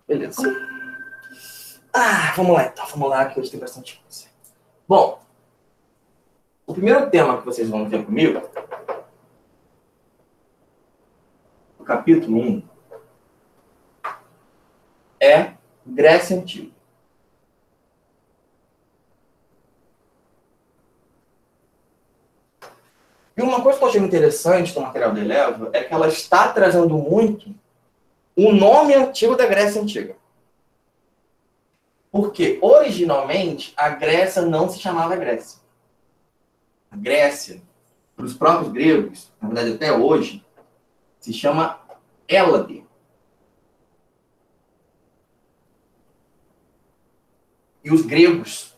Beleza. Vamos lá então. Vamos lá, que hoje tem bastante coisa. Bom, o primeiro tema que vocês vão ter comigo, o capítulo 1, é Grécia Antiga. E uma coisa que eu achei interessante do material da Eleva é que ela está trazendo muito o nome antigo da Grécia Antiga. Porque, originalmente, a Grécia não se chamava Grécia. A Grécia, para os próprios gregos, na verdade até hoje, se chama Hélade. E os gregos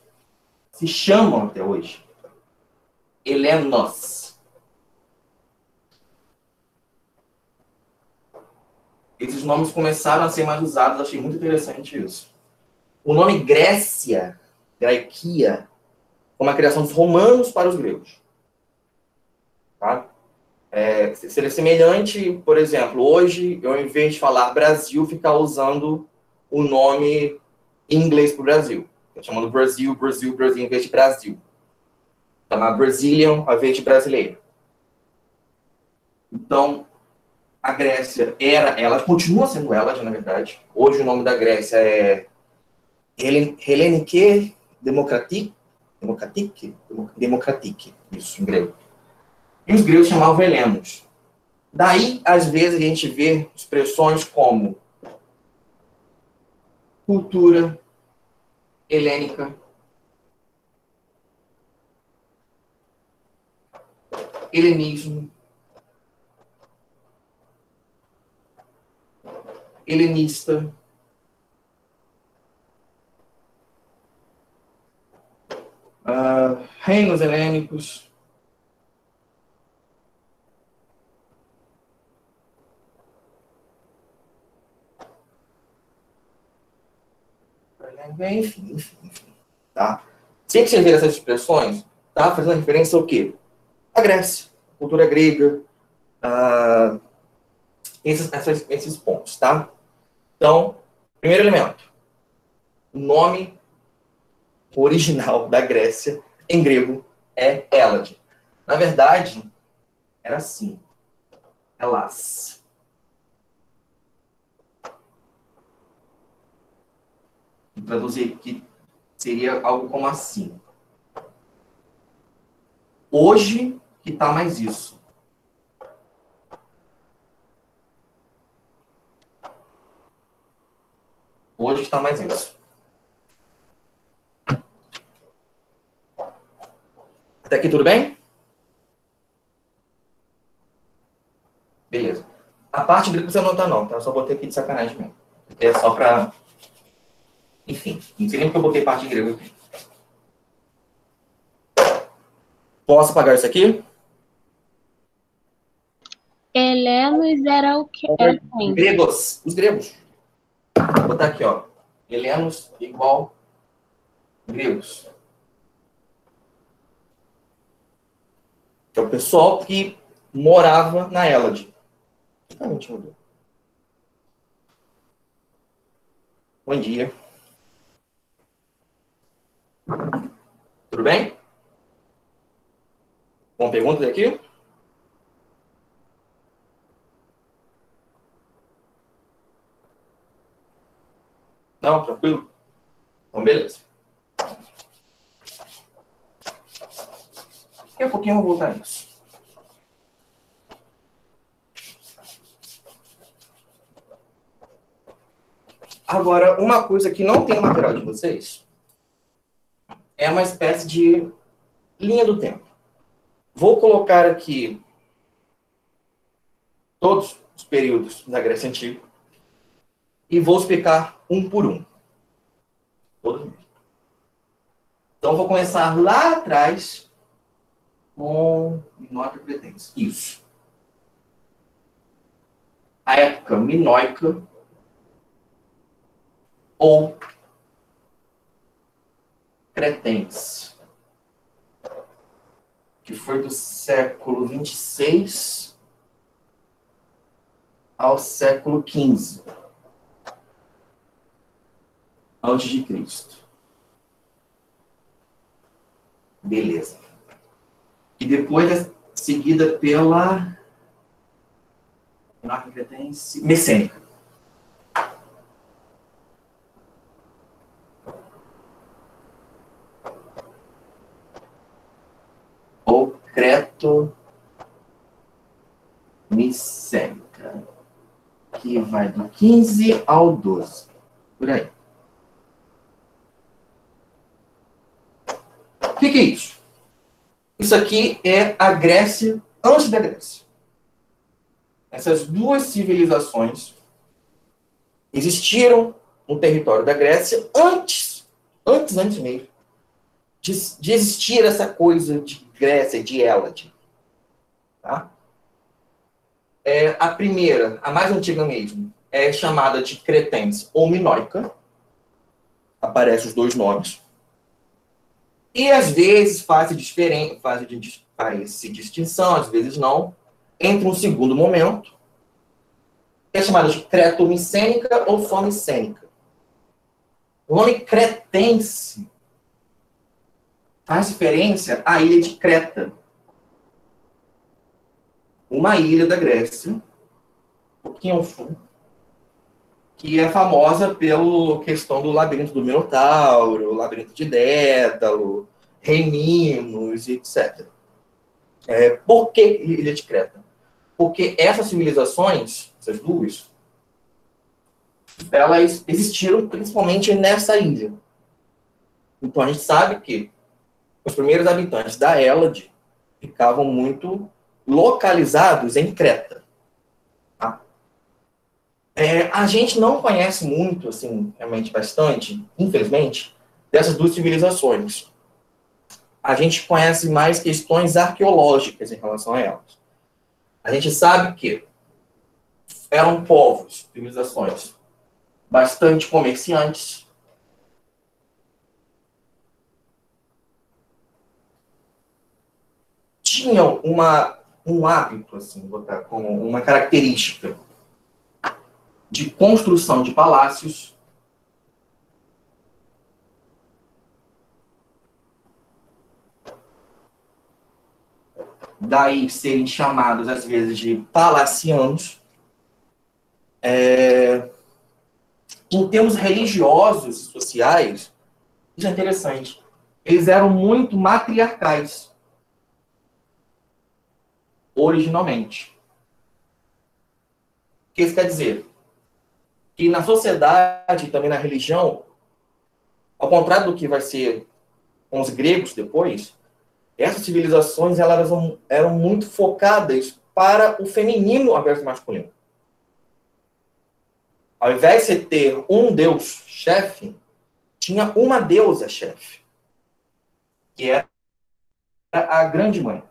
se chamam até hoje Helenos. Esses nomes começaram a ser mais usados, achei muito interessante isso. O nome Grécia, Graiquia, foi uma criação dos romanos para os gregos. Tá? Seria semelhante, por exemplo, hoje, eu, em vez de falar Brasil, ficar usando o nome em inglês para o Brasil. Estou chamando Brasil, Brasil, Brasil, em vez de Brasil. Chamar Brazilian, ao invés de brasileiro. Então, a Grécia ela continua sendo ela, na verdade. Hoje o nome da Grécia é Hellenike Demokratik, isso, em grego. E os gregos chamavam helenos. Daí, às vezes, a gente vê expressões como cultura helênica, helenismo, helenista, reinos helênicos. Enfim. Tá? Sempre que você vê essas expressões, tá fazendo referência ao quê? A Grécia, cultura grega, esses pontos, tá? Então, primeiro elemento. O nome original da Grécia, em grego, é Hélade. Na verdade, era assim. Hellas. Vou traduzir que seria algo como assim. Hoje que tá mais isso. Hoje está mais isso. Até aqui tudo bem? Beleza. A parte grega você não tá não, tá? Eu só botei aqui de sacanagem mesmo. É só pra... Enfim, não sei nem porque eu botei parte grega aqui. Posso apagar isso aqui? Helenos era o que? Gregos. Os gregos. Vou botar aqui, ó. Helenos igual gregos. Que é o pessoal que morava na Hélade. Bom dia. Tudo bem? Bom, perguntas aqui? Não, tranquilo? Então, beleza. Daqui a pouquinho eu vou voltar nisso. Agora, uma coisa que não tem no material de vocês é uma espécie de linha do tempo. Vou colocar aqui todos os períodos da Grécia Antiga e vou explicar um por um. Todos. Então, vou começar lá atrás com Minoica Cretense. Isso. A época minoica ou cretense, que foi do século 26 ao século 15. antes de Cristo. Beleza. E depois é seguida pela messênica. Ou cretomicênica, que vai do 15 ao 12. Por aí. O que é isso? Isso aqui é a Grécia antes da Grécia. Essas duas civilizações existiram no território da Grécia antes mesmo, de existir essa coisa de Grécia, de Hélade. Tá? A primeira, a mais antiga mesmo, é chamada de cretense ou minoica. Aparecem os dois nomes. E às vezes faz distinção, às vezes não, entre um segundo momento, que é chamada de cretomicênica ou fomicênica. O nome cretense faz referência à ilha de Creta, uma ilha da Grécia, um pouquinho ao sul, que é famosa pela questão do labirinto do Minotauro, labirinto de Dédalo, Rei Minos, etc. Por que ilha de Creta? Porque essas civilizações, essas duas, elas existiram principalmente nessa ilha. Então a gente sabe que os primeiros habitantes da Hélade ficavam muito localizados em Creta. Tá? A gente não conhece muito, assim, realmente bastante, infelizmente, dessas duas civilizações. A gente conhece mais questões arqueológicas em relação a elas. A gente sabe que eram povos, civilizações, bastante comerciantes, tinham um hábito, assim, botar como uma característica de construção de palácios, daí serem chamados, às vezes, de palacianos. Em termos religiosos e sociais, isso é interessante. Eles eram muito matriarcais, originalmente. O que isso quer dizer? Que na sociedade e também na religião, ao contrário do que vai ser com os gregos depois, essas civilizações elas eram muito focadas para o feminino ao invés do masculino. Ao invés de você ter um deus chefe, tinha uma deusa chefe, que era a grande mãe.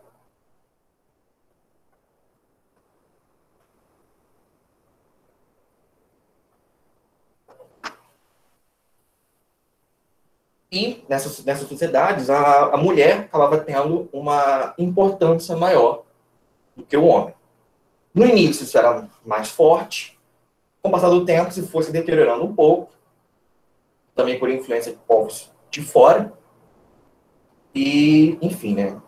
E nessas sociedades, a mulher acabava tendo uma importância maior do que o homem. No início, isso era mais forte. Com o passar do tempo, se fosse deteriorando um pouco, também por influência de povos de fora. E, enfim, né,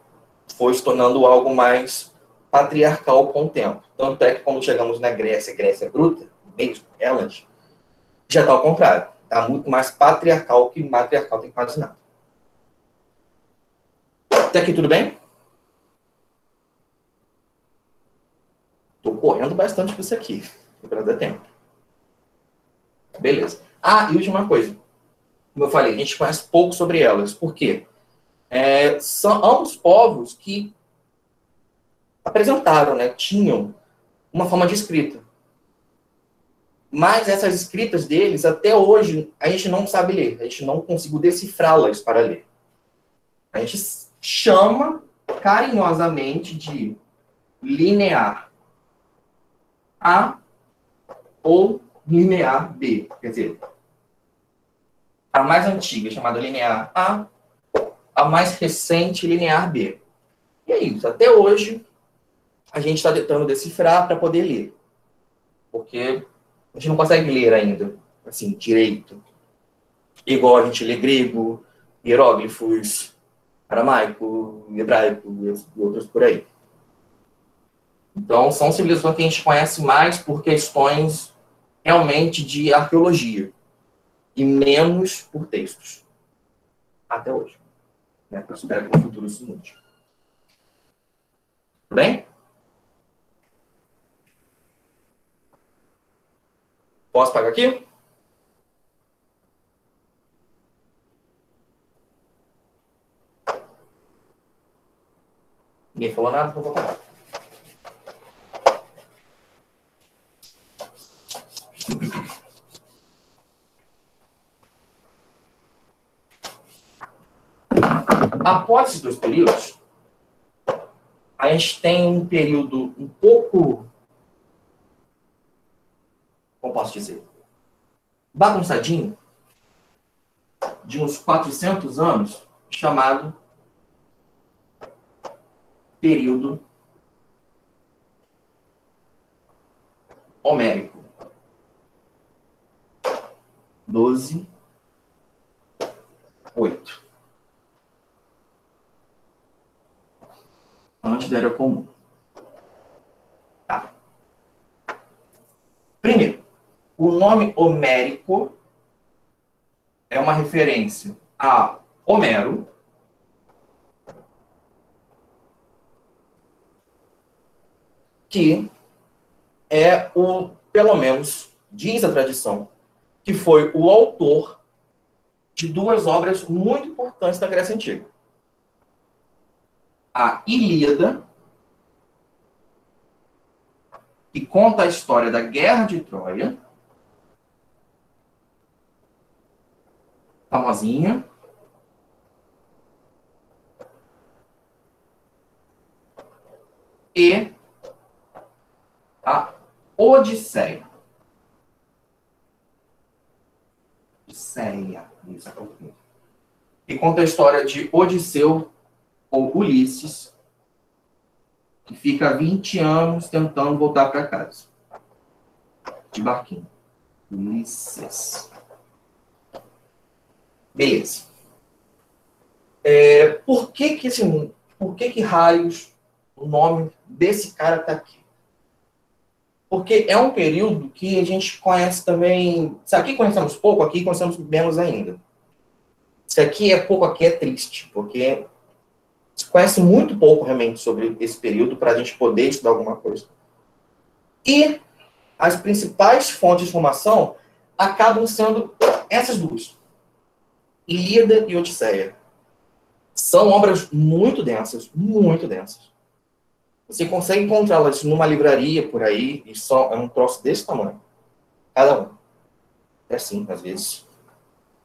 foi se tornando algo mais patriarcal com o tempo. Tanto é que quando chegamos na Grécia, Grécia bruta, mesmo, elas, já está ao contrário. Está muito mais patriarcal que matriarcal, tem quase nada. Até aqui tudo bem? Estou correndo bastante com isso aqui, para dar tempo. Beleza. E última coisa. Como eu falei, a gente conhece pouco sobre elas. Por quê? São ambos povos que apresentaram, né, tinham uma forma de escrita. Mas essas escritas deles, até hoje, a gente não sabe ler. A gente não conseguiu decifrá-las para ler. A gente chama carinhosamente de linear A ou linear B. Quer dizer, a mais antiga é chamada linear A mais recente linear B. E é isso. Até hoje, a gente está tentando decifrar para poder ler. Porque a gente não consegue ler ainda, assim, direito. igual a gente lê grego, hieróglifos, aramaico, hebraico e outros por aí. Então, são civilizações que a gente conhece mais por questões realmente de arqueologia e menos por textos. Até hoje. Né? Eu espero que no futuro isso mude. Tudo bem? Posso pagar aqui? Ninguém falou nada, então vou pagar. Após esses dois períodos, a gente tem um período um pouco, como posso dizer, bagunçadinho, de uns 400 anos, chamado período homérico. 12:8. Antes da Era Comum. Tá. Primeiro, o nome homérico é uma referência a Homero, que é o, pelo menos, diz a tradição, que foi o autor de duas obras muito importantes da Grécia Antiga. A Ilíada, que conta a história da Guerra de Troia, famosinha, e a Odisseia. Isso. E conta a história de Odisseu, ou Ulisses, que fica 20 anos tentando voltar para casa. De barquinho. Ulisses. Beleza. Por que raios o nome desse cara está aqui? Porque é um período que a gente conhece também... Se aqui conhecemos pouco, aqui conhecemos menos ainda. Se aqui é pouco, aqui é triste, porque se conhece muito pouco realmente sobre esse período para a gente poder estudar alguma coisa. E as principais fontes de informação acabam sendo essas duas. Ilíada e Odisseia. São obras muito densas, muito densas. Você consegue encontrá-las numa livraria por aí, e só é um troço desse tamanho. Cada um. É assim, às vezes.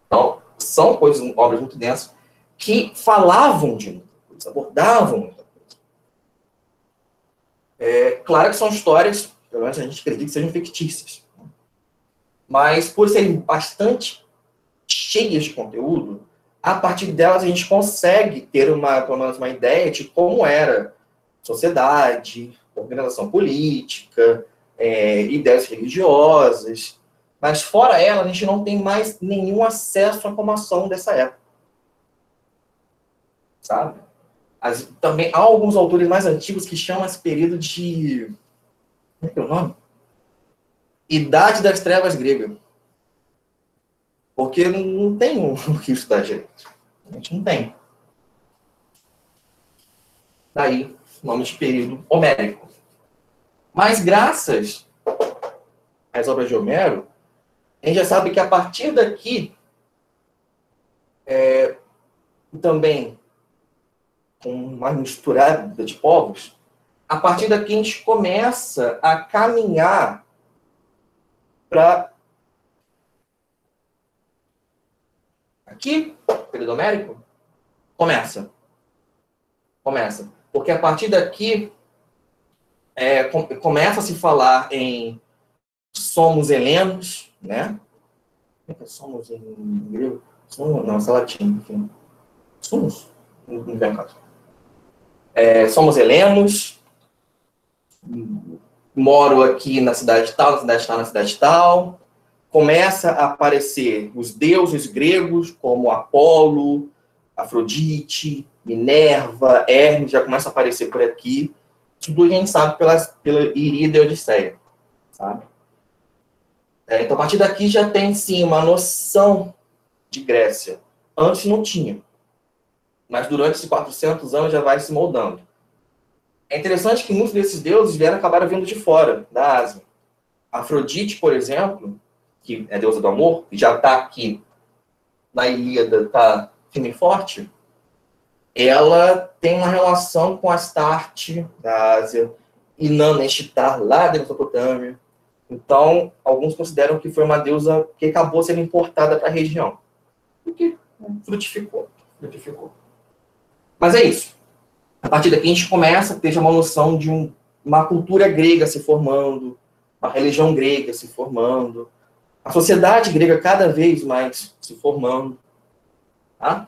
Então, são obras muito densas que falavam de muita coisa, abordavam muita coisa. Claro que são histórias, pelo menos a gente acredita que sejam fictícias. Mas, por serem bastante cheias de conteúdo, a partir delas a gente consegue ter pelo menos uma ideia de como era sociedade, organização política, ideias religiosas. Mas fora ela, a gente não tem mais nenhum acesso à informação dessa época. Sabe? Também há alguns autores mais antigos que chamam esse período de... Como é que é o nome? Idade das Trevas Grega. Porque não tem o que estudar direito. A gente não tem. Daí, o nome de período homérico. Mas graças às obras de Homero, a gente já sabe que a partir daqui, também com uma misturada de povos, a partir daqui a gente começa a caminhar para aqui, período homérico, começa. Porque a partir daqui começa a se falar em somos helenos, né? Como é que é somos em grego? Não, isso é latim, enfim. Somos? Não vem caso. Somos helenos, moro aqui na cidade tal, na cidade tal, começa a aparecer os deuses gregos, como Apolo, Afrodite, Minerva, Hermes, já começa a aparecer por aqui. Tudo a gente sabe pela Ilíada e Odisseia, sabe? Então, a partir daqui já tem, sim, uma noção de Grécia. Antes não tinha. Mas durante esses 400 anos já vai se moldando. É interessante que muitos desses deuses acabaram vindo de fora, da Ásia. Afrodite, por exemplo, que é deusa do amor, que já está aqui na Ilíada, está firme e forte, ela tem uma relação com Astarte, da Ásia, Inanna Ishtar, lá da Mesopotâmia. Então, alguns consideram que foi uma deusa que acabou sendo importada para a região. Porque frutificou. Mas é isso. A partir daqui a gente começa a ter uma noção de uma cultura grega se formando, uma religião grega se formando, a sociedade grega cada vez mais se formando. Tá?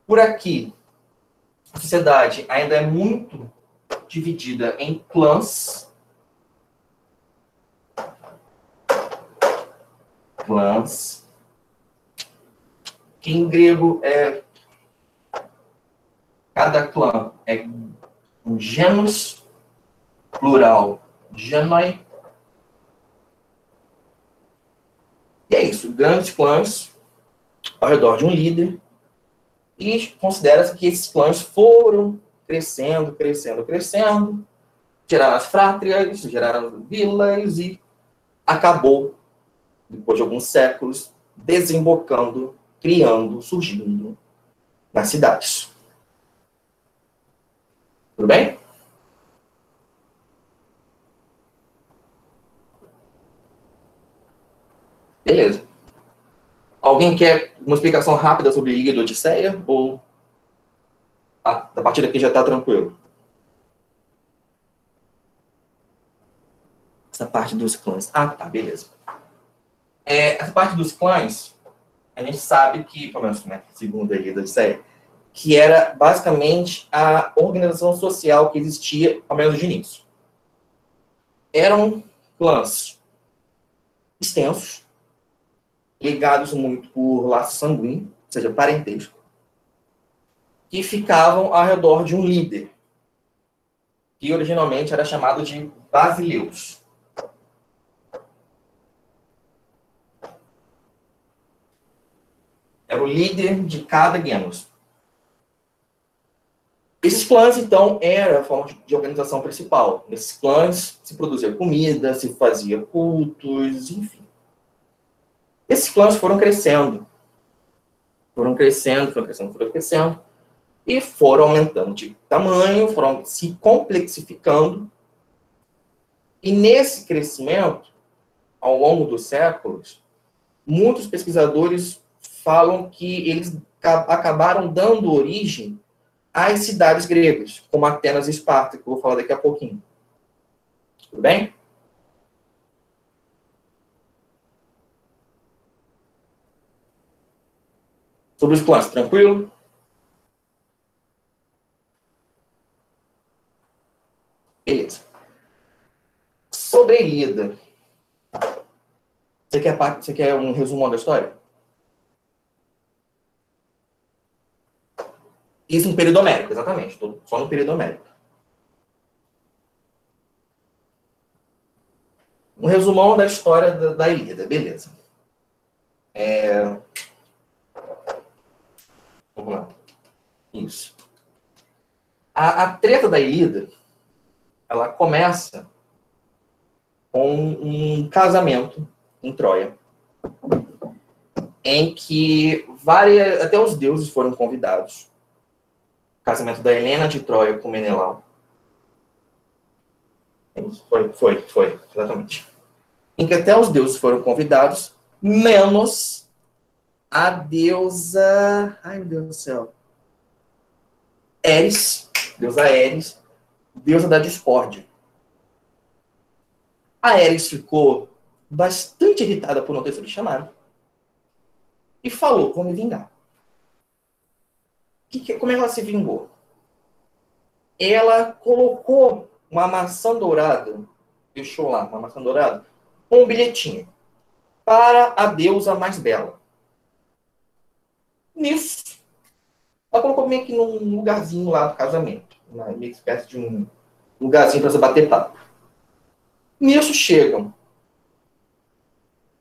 Por aqui, a sociedade ainda é muito dividida em clãs. Que em grego cada clã é um genus, plural, genoi. E é isso, grandes clãs ao redor de um líder. E considera-se que esses clãs foram crescendo, geraram as frátrias, geraram vilas e acabou, depois de alguns séculos, desembocando, criando, surgindo nas cidades. Tudo bem? Beleza. Alguém quer uma explicação rápida sobre Ilíada e Odisseia? Ou a partir daqui já está tranquilo? Essa parte dos clãs. Ah, tá, beleza. Essa parte dos clãs, a gente sabe que, pelo menos, né, segundo a Ilíada e Odisseia, que era basicamente a organização social que existia, ao menos de início. Eram clãs extensos, ligados muito por laço sanguíneo, ou seja, parentesco, que ficavam ao redor de um líder, que originalmente era chamado de basileus. Era o líder de cada genus. Esses clãs, então, era a forma de organização principal. Nesses clãs se produzia comida, se fazia cultos, enfim. Esses clãs foram crescendo, e foram aumentando de tamanho, foram se complexificando. E nesse crescimento, ao longo dos séculos, muitos pesquisadores falam que eles acabaram dando origem às cidades gregas, como Atenas e Esparta, que eu vou falar daqui a pouquinho. Tudo bem? Sobre os clãs, tranquilo? Beleza. Sobre a Ilíada. Você quer um resumão da história? Isso no período homérico, exatamente. Estou só no período homérico. Um resumão da história da Ilíada, beleza. Vamos lá. Isso. A treta da Ilíada, ela começa com um casamento em Troia, em que até os deuses foram convidados. O casamento da Helena de Troia com Menelau. Foi, exatamente. Em que até os deuses foram convidados, menos a deusa... Ai, meu Deus do céu. Deusa Eris, deusa da discórdia. A Eris ficou bastante irritada por não ter sido chamada e falou: vou me vingar. Como é que ela se vingou? Ela colocou uma maçã dourada, deixou lá uma maçã dourada, com um bilhetinho. para a deusa mais bela. Nisso, ela colocou meio que num lugarzinho lá do casamento, meio que espécie de um lugarzinho para você bater papo. Nisso chegam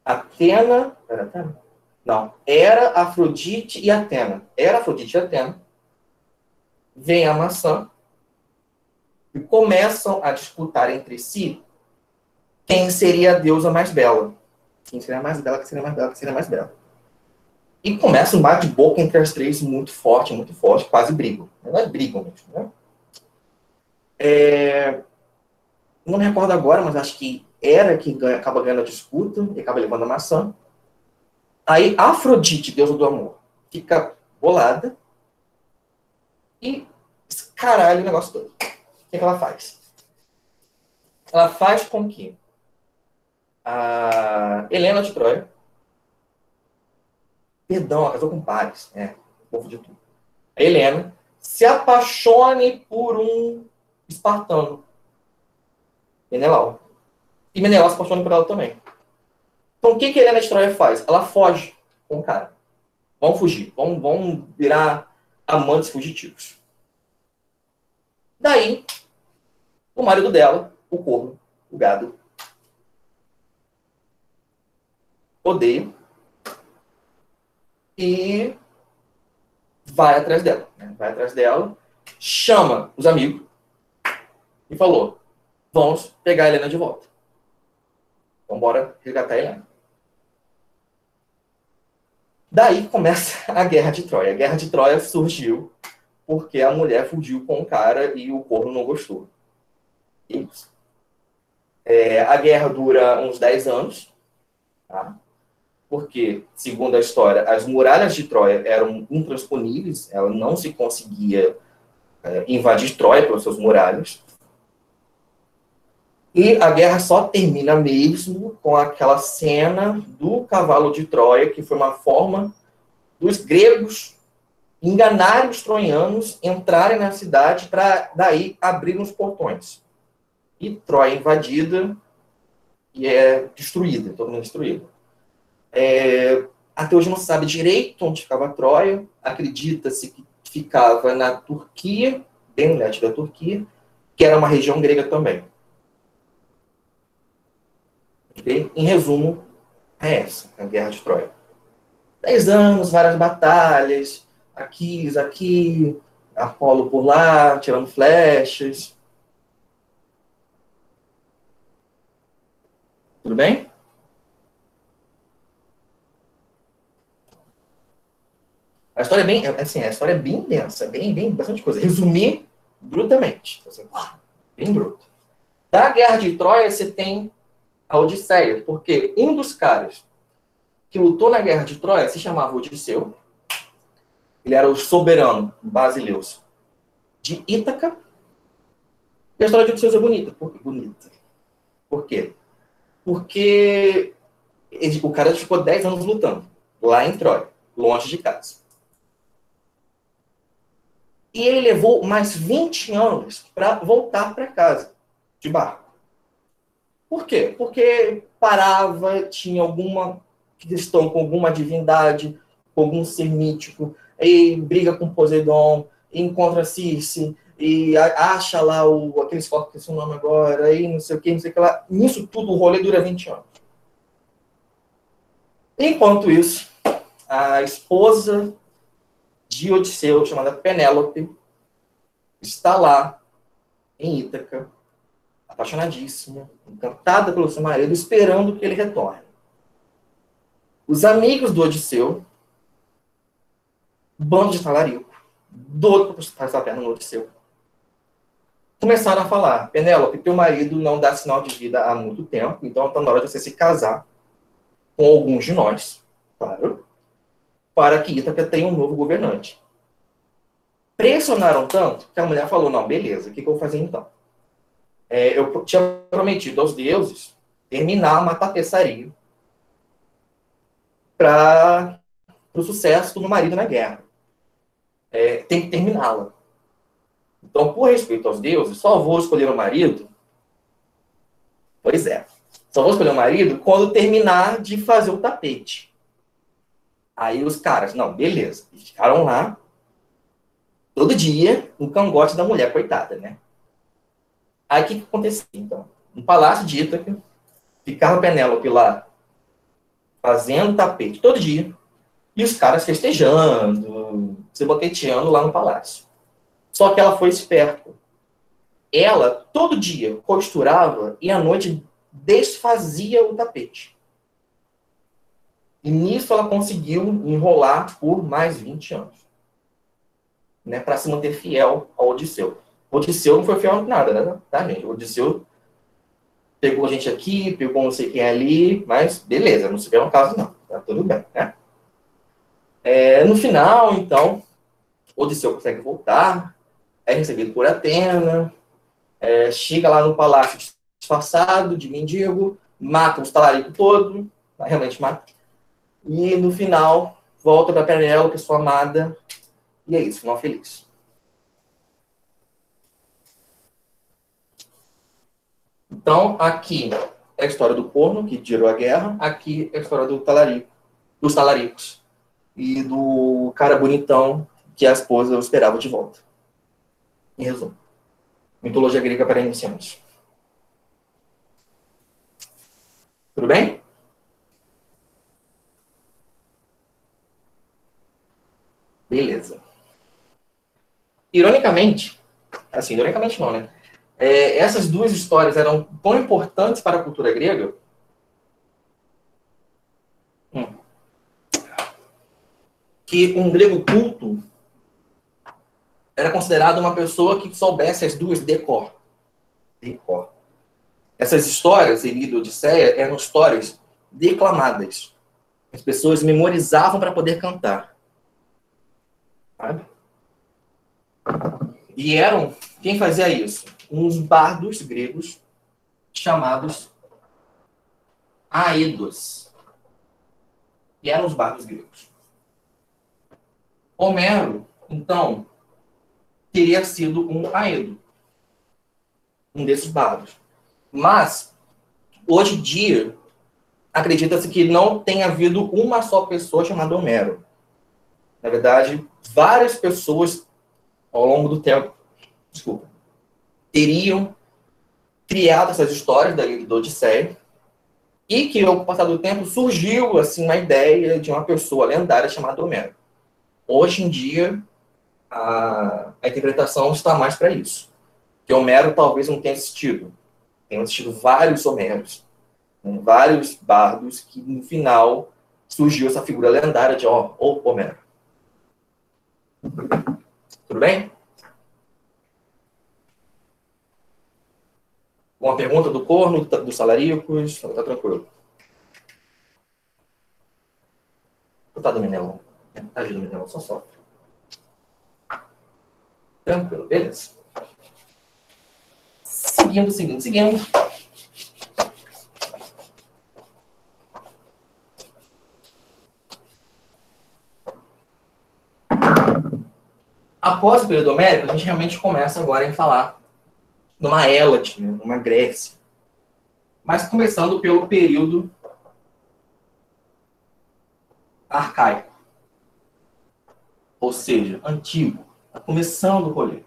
Atena. Era Atena? Não. Era Afrodite e Atena. Era Afrodite e Atena. Vem a maçã e começam a disputar entre si quem seria a deusa mais bela. Quem seria mais bela, quem seria mais bela, quem seria mais bela. E começa um bate-boca entre as três muito forte, quase brigam. Elas brigam mesmo, né? Não me recordo agora, mas acho que Hera que acaba ganhando a disputa e acaba levando a maçã. Aí Afrodite, deusa do amor, fica bolada e escaralha o negócio todo. O que ela faz? Ela faz com que a Helena de Troia, perdão, ela casou com Paris, povo de tudo. A Helena se apaixone por um espartano, Menelau. E Menelau se apaixona por ela também. Então o que a Helena de Troia faz? Ela foge com o cara. Vão fugir, vão virar amantes fugitivos. Daí, o marido dela, o corno, o gado, odeia e vai atrás dela. Né? Vai atrás dela, chama os amigos e falou: vamos pegar a Helena de volta. Vamos embora resgatar a Helena. Daí começa a Guerra de Troia. A Guerra de Troia surgiu porque a mulher fugiu com o cara e o corno não gostou. Isso. A guerra dura uns 10 anos, tá? Porque, segundo a história, as muralhas de Troia eram intransponíveis, ela não se conseguia invadir Troia pelas suas muralhas. E a guerra só termina mesmo com aquela cena do cavalo de Troia, que foi uma forma dos gregos enganarem os troianos, entrarem na cidade para daí abrir os portões. E Troia invadida e é destruída, todo mundo destruído. Até hoje não se sabe direito onde ficava Troia. Acredita-se que ficava na Turquia, bem no leste da Turquia, que era uma região grega também. Okay? Em resumo, é essa, a Guerra de Troia. 10 anos, várias batalhas, Aquiles aqui, Apolo por lá, tirando flechas. Tudo bem? A história é bem, assim, a história é bem densa, bem bastante coisa. Resumir brutamente. Assim, bem bruto. Da Guerra de Troia, você tem a Odisseia, porque um dos caras que lutou na Guerra de Troia se chamava Odisseu. Ele era o soberano basileus de Ítaca. E a história de Odisseu é bonita. Por quê? Porque o cara ficou 10 anos lutando lá em Troia, longe de casa. E ele levou mais 20 anos para voltar para casa, de barco. Por quê? Porque parava, tinha alguma questão com alguma divindade, com algum ser mítico, e briga com Poseidon, e encontra Circe, e acha lá aqueles corpos que são o nome agora, aí não sei o que lá. Nisso tudo o rolê dura 20 anos. Enquanto isso, a esposa de Odisseu, chamada Penélope, está lá em Ítaca, apaixonadíssima, encantada pelo seu marido, esperando que ele retorne. Os amigos do Odisseu, bando de talarico, doido para passar a perna no Odisseu, começaram a falar: Penélope, teu marido não dá sinal de vida há muito tempo, então está na hora de você se casar com alguns de nós, claro, para que Ítaca tenha um novo governante. Pressionaram tanto que a mulher falou: não, beleza, o que eu vou fazer então? Eu tinha prometido aos deuses terminar uma tapeçaria para o sucesso do meu marido na guerra. Tem que terminá-la. Então, por respeito aos deuses, só vou escolher o marido. Pois é. Só vou escolher o marido quando terminar de fazer o tapete. Aí os caras, não, beleza. Ficaram lá, todo dia, no cangote da mulher, coitada, né? Aí o que acontecia, então? No Palácio de Ítaca, ficava Penélope lá, fazendo tapete todo dia, e os caras festejando, se boqueteando lá no palácio. Só que ela foi esperta. Ela, todo dia, costurava e à noite desfazia o tapete. E nisso ela conseguiu enrolar por mais 20 anos. Né, para se manter fiel ao Odisseu. O Odisseu não foi fiel a nada, né? Tá, gente? O Odisseu pegou gente aqui, pegou não sei quem ali, mas beleza, não se vê um caso não. Tá tudo bem, né? No final, então, Odisseu consegue voltar, é recebido por Atena, chega lá no palácio disfarçado de mendigo, mata os talaricos todos, realmente mata, e no final volta para Penélope, sua amada, e é isso, final feliz. Então, aqui é a história do corno, que gerou a guerra, aqui é a história dos talaricos, e do cara bonitão que a esposa esperava de volta. Em resumo, mitologia grega para iniciantes. Tudo bem? Beleza. Ironicamente não, né? Essas duas histórias eram tão importantes para a cultura grega que um grego culto era considerado uma pessoa que soubesse as duas de cor. Essas histórias, Ilíada e Odisseia, eram histórias declamadas. As pessoas memorizavam para poder cantar. Sabe? E quem fazia isso? Uns bardos gregos chamados aedos. E eram os bardos gregos. Homero, então, teria sido um aedo. Um desses bardos. Mas, hoje em dia, acredita-se que não tenha havido uma só pessoa chamada Homero. Na verdade, várias pessoas, ao longo do tempo, teriam criado essas histórias da Ilíada e da Odisseia, e que, ao passar do tempo, surgiu assim, uma ideia de uma pessoa lendária chamada Homero. Hoje em dia, a interpretação está mais para isso. Que Homero talvez não tenha existido. Tenham existido vários Homeros, vários bardos, que no final surgiu essa figura lendária de Homero. Tudo bem? Uma pergunta do corno, dos salaricos? Tá tranquilo. Coitado do Menelão. Tadinho do Menelão, só sofre. Tranquilo, beleza. Seguindo. Após o período homérico, a gente realmente começa agora a falar numa Hélade, né, numa Grécia. Mas começando pelo período arcaico. Ou seja, antigo. Está começando o rolê.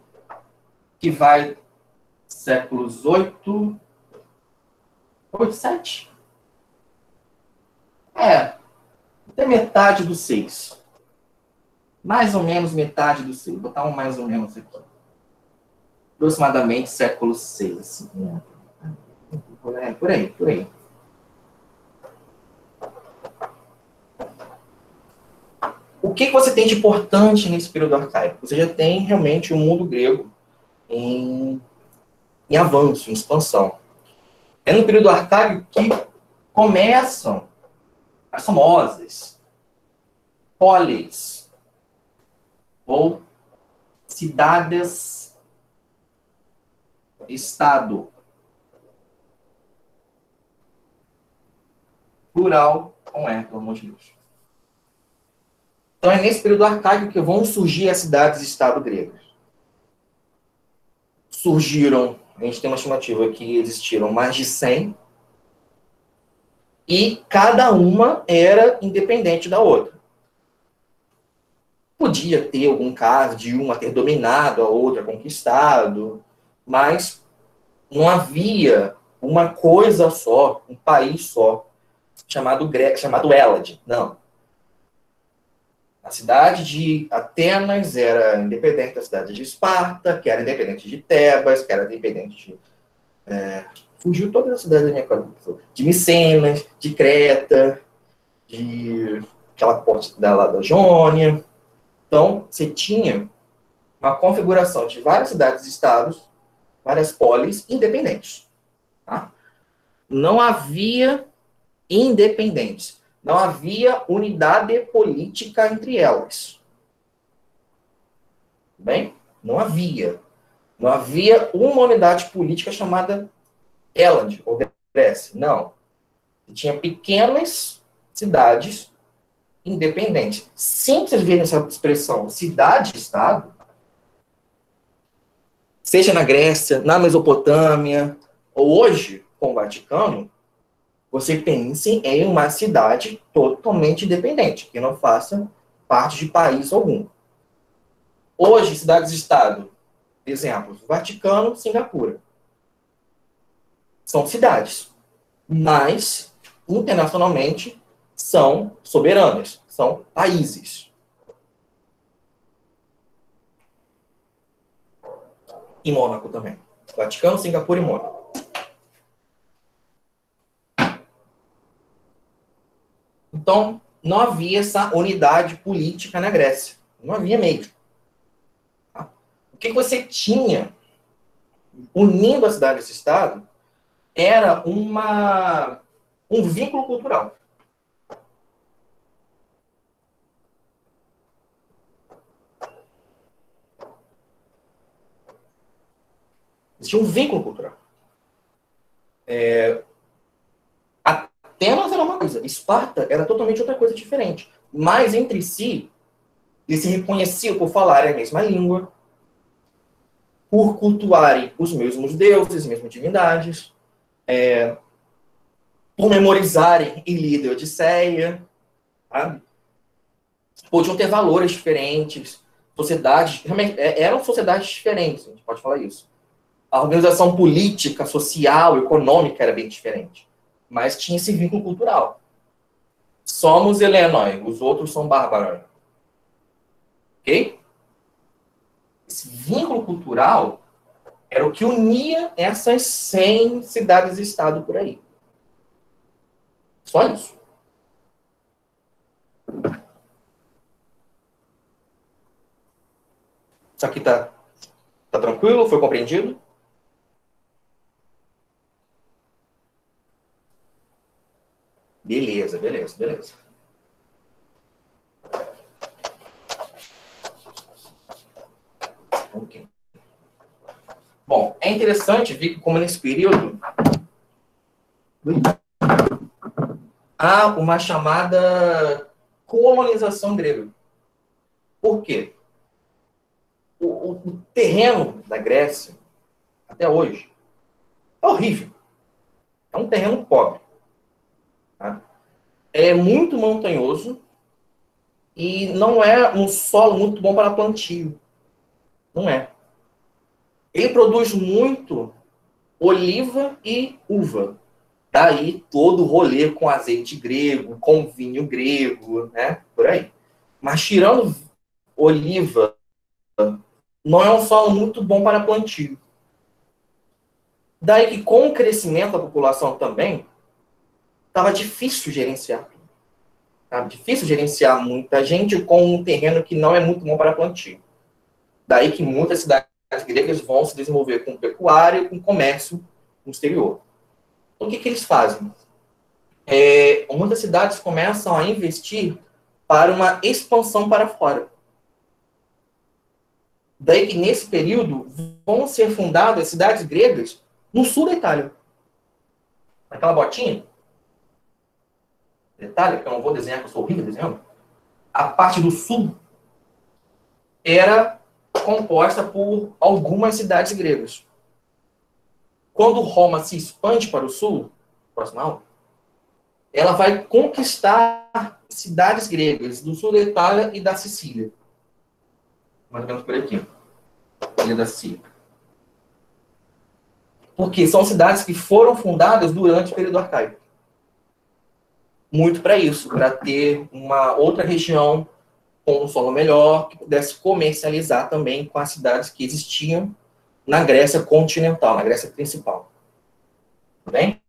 Que vai séculos 8, 7. Até metade do 6. Mais ou menos metade do 6. Vou botar um mais ou menos aqui. Aproximadamente século 6. Assim, né? Por aí. O que você tem de importante nesse período arcaico? Você já tem realmente o mundo grego em avanço, em expansão. É no período arcaico que começam as famosas polis, ou cidades-estado, plural com R, pelo amor de Deus. Então é nesse período arcaico que vão surgir as cidades-estado gregas. Surgiram, a gente tem uma estimativa que existiram mais de 100, E cada uma era independente da outra. Podia ter algum caso de uma ter dominado, a outra conquistado, mas não havia uma coisa só, um país só, chamado Hélade. Não. A cidade de Atenas era independente da cidade de Esparta, que era independente de Tebas, que era independente de... fugiu todas as cidades da minha cabeça. De Micenas, de Creta, de aquela parte da Jônia. Então, você tinha uma configuração de várias cidades-estados, várias polis independentes. Tá? Não havia independentes. Não havia unidade política entre elas. Bem? Não havia. Não havia uma unidade política chamada Hélade, ou Grécia. Não. Tinha pequenas cidades independentes. Sempre vocês verem essa expressão cidade-estado, seja na Grécia, na Mesopotâmia, ou hoje, com o Vaticano, você pense em uma cidade totalmente independente, que não faça parte de país algum. Hoje, cidades-estado, exemplos, Vaticano, Singapura. São cidades, mas, internacionalmente, são soberanas, são países. E Mônaco também. Vaticano, Singapura e Mônaco. Então, não havia essa unidade política na Grécia. Não havia mesmo. O que você tinha unindo a cidade e esse estado era um vínculo cultural. Existia um vínculo cultural. Atenas era uma coisa, Esparta era totalmente outra coisa diferente. Mas entre si, eles se reconheciam por falarem a mesma língua, por cultuarem os mesmos deuses, as mesmas divindades, por memorizarem Ilíada e Odisseia, sabe? Podiam ter valores diferentes, eram sociedades diferentes, a gente pode falar isso. A organização política, social, econômica era bem diferente, mas tinha esse vínculo cultural. Somos helenoi, os outros são bárbaros. Ok? Esse vínculo cultural era o que unia essas 100 cidades-estado por aí. Só isso. Isso aqui tá tranquilo? Foi compreendido? Beleza, beleza, beleza. Okay. Bom, é interessante ver que como nesse período há uma chamada colonização grega. Por quê? O terreno da Grécia, até hoje, é horrível. É um terreno pobre. Tá? É muito montanhoso e não é um solo muito bom para plantio. Não é. Ele produz muito oliva e uva. Daí todo o rolê com azeite grego, com vinho grego, né? Por aí. Mas tirando oliva, não é um solo muito bom para plantio. Daí que com o crescimento da população também, estava difícil gerenciar. Tá? Difícil gerenciar muita gente com um terreno que não é muito bom para plantio. Daí que muitas cidades gregas vão se desenvolver com pecuária e com comércio no exterior. Então, o que eles fazem? Muitas cidades começam a investir para uma expansão para fora. Daí que, nesse período, vão ser fundadas cidades gregas no sul da Itália. Aquela botinha. Detalhe, que eu não vou desenhar, porque eu sou horrível desenhando. A parte do sul era composta por algumas cidades gregas. Quando Roma se expande para o sul, próximo, ela vai conquistar cidades gregas do sul da Itália e da Sicília. Mais ou menos por aqui. Ilha da Sicília. Porque são cidades que foram fundadas durante o período arcaico. Muito para isso, para ter uma outra região com um solo melhor, que pudesse comercializar também com as cidades que existiam na Grécia continental, na Grécia principal. Tudo bem?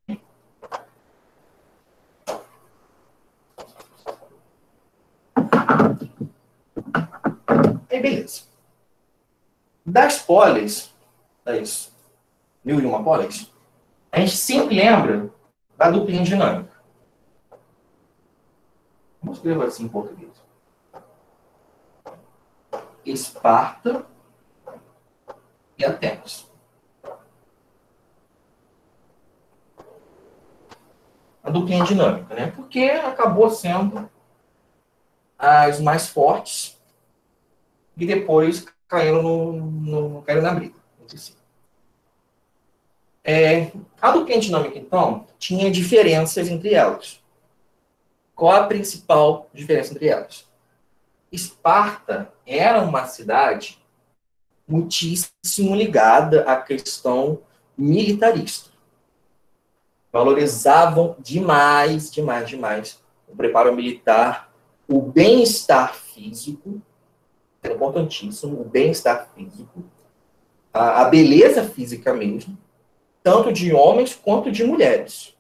Aí, beleza. Das polis, das 1001 polis, a gente sempre lembra da duplinha dinâmica. Vamos escrever assim em português. Esparta e Atenas. A duplinha dinâmica, né? Porque acabou sendo as mais fortes e depois caíram na briga. A duplinha dinâmica, então, tinha diferenças entre elas. Qual a principal diferença entre elas? Esparta era uma cidade muitíssimo ligada à questão militarista. Valorizavam demais o preparo militar, o bem-estar físico, é importantíssimo, o bem-estar físico, a beleza física mesmo, tanto de homens quanto de mulheres.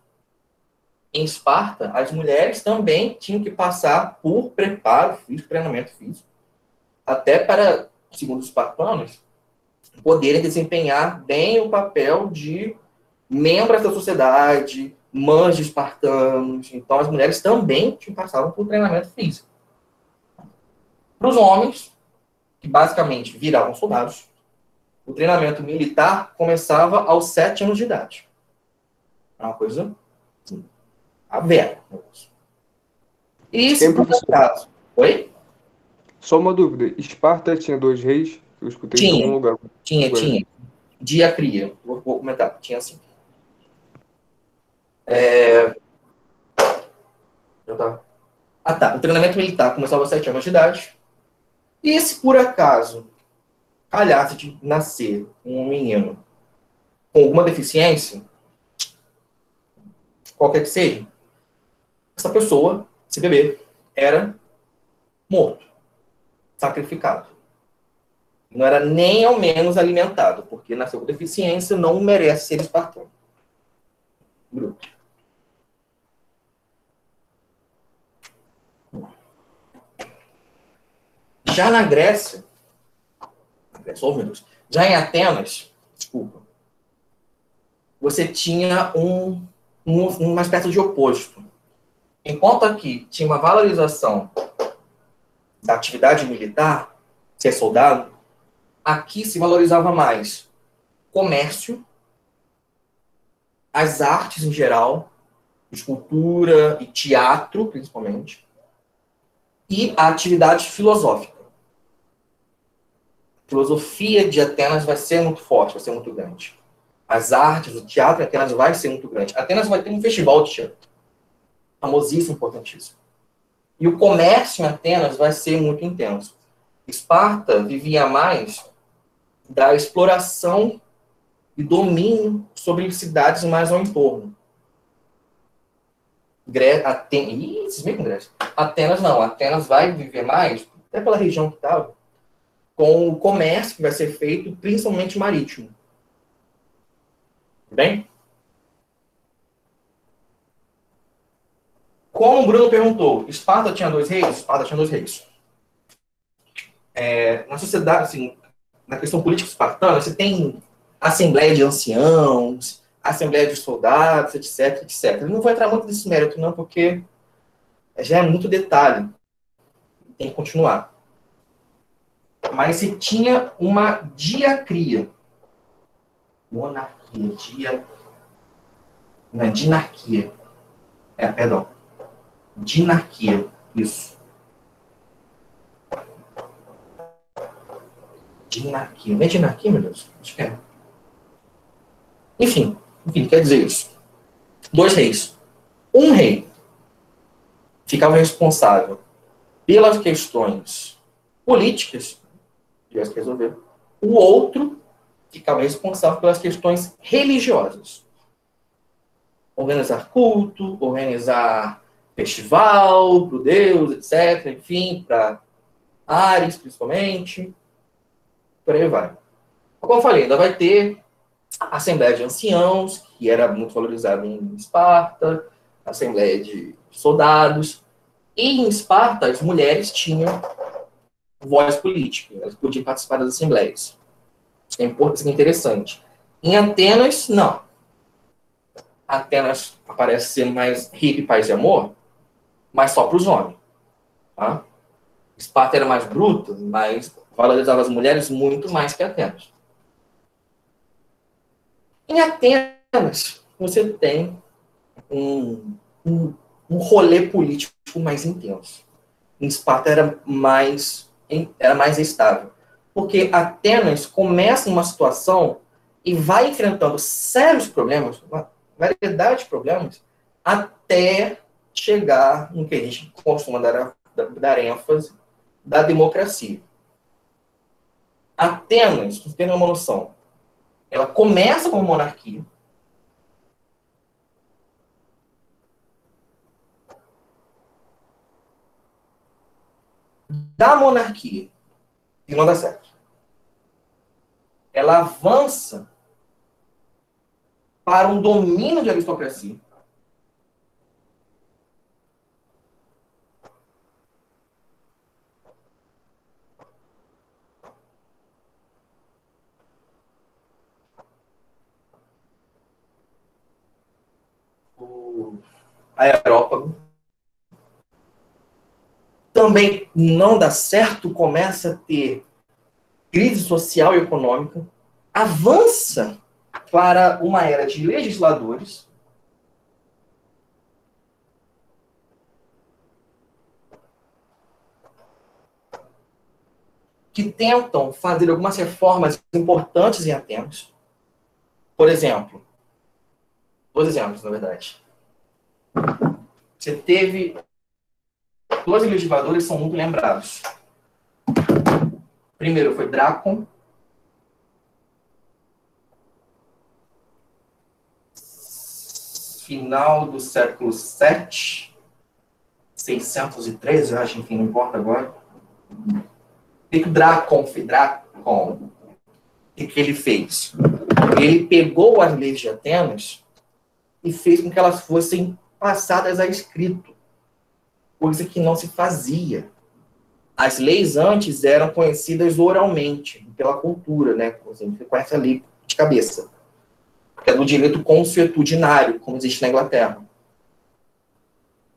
Em Esparta, as mulheres também tinham que passar por preparo físico, treinamento físico, até para, segundo os espartanos, poderem desempenhar bem o papel de membros da sociedade, mães de espartanos. Então, as mulheres também passavam por treinamento físico. Para os homens, que basicamente viravam soldados, o treinamento militar começava aos 7 anos de idade. É uma coisa a vera. E se por acaso... Oi? Só uma dúvida. Esparta tinha 2 reis? Eu escutei em algum lugar. Tinha. Diacria. Vou comentar. Tinha assim. O treinamento militar começava aos 7 anos de idade. E se por acaso calhasse de nascer um menino com alguma deficiência, qualquer que seja, essa pessoa, esse bebê, era morto, sacrificado. Não era nem ao menos alimentado, porque nasceu com deficiência, não merece ser espartano. Grupo. Já na Grécia, já em Atenas, você tinha uma espécie de oposto. Enquanto aqui tinha uma valorização da atividade militar, ser soldado, aqui se valorizava mais comércio, as artes em geral, escultura e teatro, principalmente, e a atividade filosófica. A filosofia de Atenas vai ser muito forte, vai ser muito grande. As artes, o teatro em Atenas vai ser muito grande. Atenas vai ter um festival de teatro. Famosíssimo, importantíssimo. E o comércio em Atenas vai ser muito intenso. Esparta vivia mais da exploração e domínio sobre cidades mais ao entorno. Atenas não. Atenas vai viver mais, até pela região que estava, com o comércio que vai ser feito, principalmente marítimo. Bem? Como o Bruno perguntou, Esparta tinha 2 reis? Esparta tinha 2 reis. Na sociedade, assim, na questão política espartana, você tem assembleia de anciãos, assembleia de soldados, etc, etc. Eu não vou entrar muito nesse mérito, não, porque já é muito detalhe. Tem que continuar. Mas se tinha uma diacria. Monarquia, dinarquia. Perdão. Dinarquia, isso. Dinarquia. Não é dinarquia, meu Deus? Acho que é. Enfim, quer dizer isso. 2 reis. Um rei ficava responsável pelas questões políticas, tivesse que resolver. O outro ficava responsável pelas questões religiosas. Organizar culto, organizar festival para o Deus, etc. Enfim, para Ares, principalmente. Por aí vai. Como eu falei, ainda vai ter a Assembleia de Anciãos, que era muito valorizada em Esparta, a Assembleia de Soldados. E em Esparta, as mulheres tinham voz política, elas podiam participar das assembleias. Isso é importante, isso é interessante. Em Atenas, não. Atenas parece ser mais hippie, paz e amor, mas só para os homens. Tá? Esparta era mais bruta, mas valorizava as mulheres muito mais que Atenas. Em Atenas, você tem um rolê político mais intenso. Em Esparta era mais estável. Porque Atenas começa numa situação e vai enfrentando sérios problemas, uma variedade de problemas, até chegar no que a gente costuma dar ênfase da democracia. Atenas, para você ter uma noção, ela começa como monarquia. Da monarquia, e não dá certo. Ela avança para um domínio de aristocracia. O Aerópago. Também não dá certo, começa a ter crise social e econômica, avança para uma era de legisladores, que tentam fazer algumas reformas importantes em Atenas. Por exemplo, dois exemplos, na verdade. Você teve dois legisladores que são muito lembrados. Primeiro foi Drácon, final do século VII, 613, eu acho, enfim, não importa agora. O que o Drácon, o que ele fez? Ele pegou as leis de Atenas e fez com que elas fossem passadas a escrito, coisa que não se fazia. As leis antes eram conhecidas oralmente, pela cultura, né? Você conhece a lei de cabeça, que é do direito consuetudinário, como existe na Inglaterra.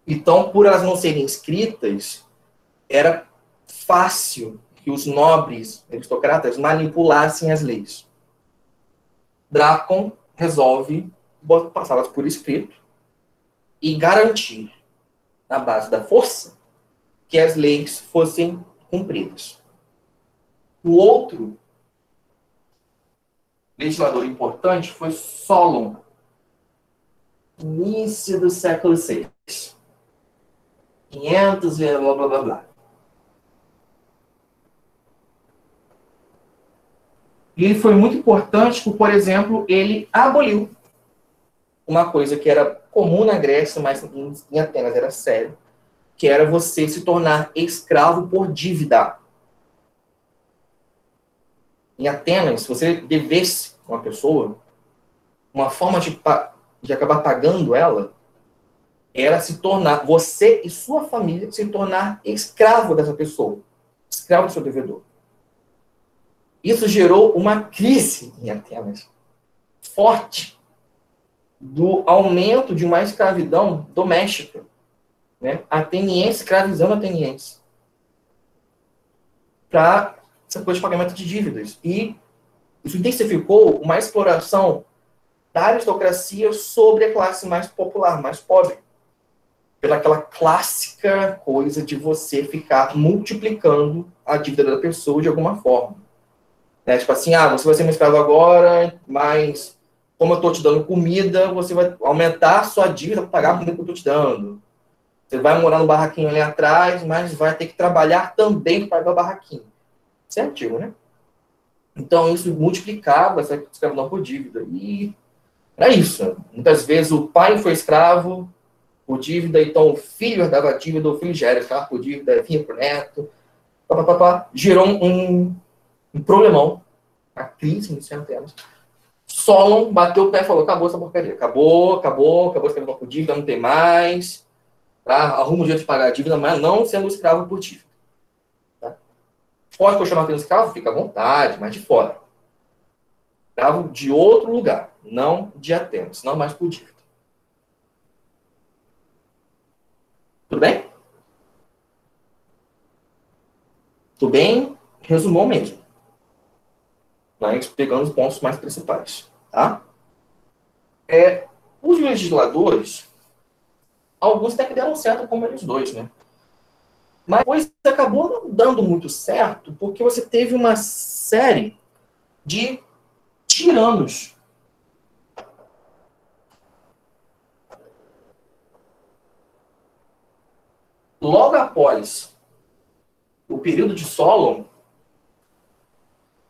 Então, por elas não serem escritas, era fácil que os nobres aristocratas manipulassem as leis. Drácon resolve passá-las por escrito e garantir, na base da força, que as leis fossem cumpridas. O outro legislador importante foi Solon, início do século VI. 500, blá, blá, blá, blá. E ele foi muito importante porque, por exemplo, ele aboliu uma coisa que era comum na Grécia, mas em Atenas era sério, que era você se tornar escravo por dívida. Em Atenas, se você devesse uma pessoa, uma forma de acabar pagando ela, era se tornar, você e sua família, se tornar escravo dessa pessoa, escravo do seu devedor. Isso gerou uma crise em Atenas forte do aumento de uma escravidão doméstica, né? Ateniense escravizando ateniense para essa coisa de pagamento de dívidas. E isso intensificou uma exploração da aristocracia sobre a classe mais popular, mais pobre. Pelaquela clássica coisa de você ficar multiplicando a dívida da pessoa de alguma forma. Né? Tipo assim, você vai ser meu escravo agora, mas como eu estou te dando comida, você vai aumentar a sua dívida para pagar a comida que eu estou te dando. Você vai morar no barraquinho ali atrás, mas vai ter que trabalhar também para pagar o barraquinho. Isso é antigo, né? Então, isso multiplicava essa escravidão por dívida. E era isso. Muitas vezes o pai foi escravo por dívida, então o filho herdava a dívida, o filho já era escravo por dívida, vinha para o neto. Gerou um problemão, a crise nos centenas. Solon bateu o pé e falou, acabou essa porcaria. Acabou a escravidão por dívida, não tem mais. Tá? Arruma um jeito de pagar a dívida, mas não sendo escravo por dívida. Tá? Pode continuar sendo escravo? Fica à vontade, mas de fora. Escravo de outro lugar, não de Atenas, não mais por dívida. Tudo bem? Tudo bem? Resumou mesmo. Mas pegando os pontos mais principais. Tá? Os legisladores, alguns até que deram certo como eles dois, né? Mas depois acabou não dando muito certo, porque você teve uma série de tiranos. Logo após o período de Solon,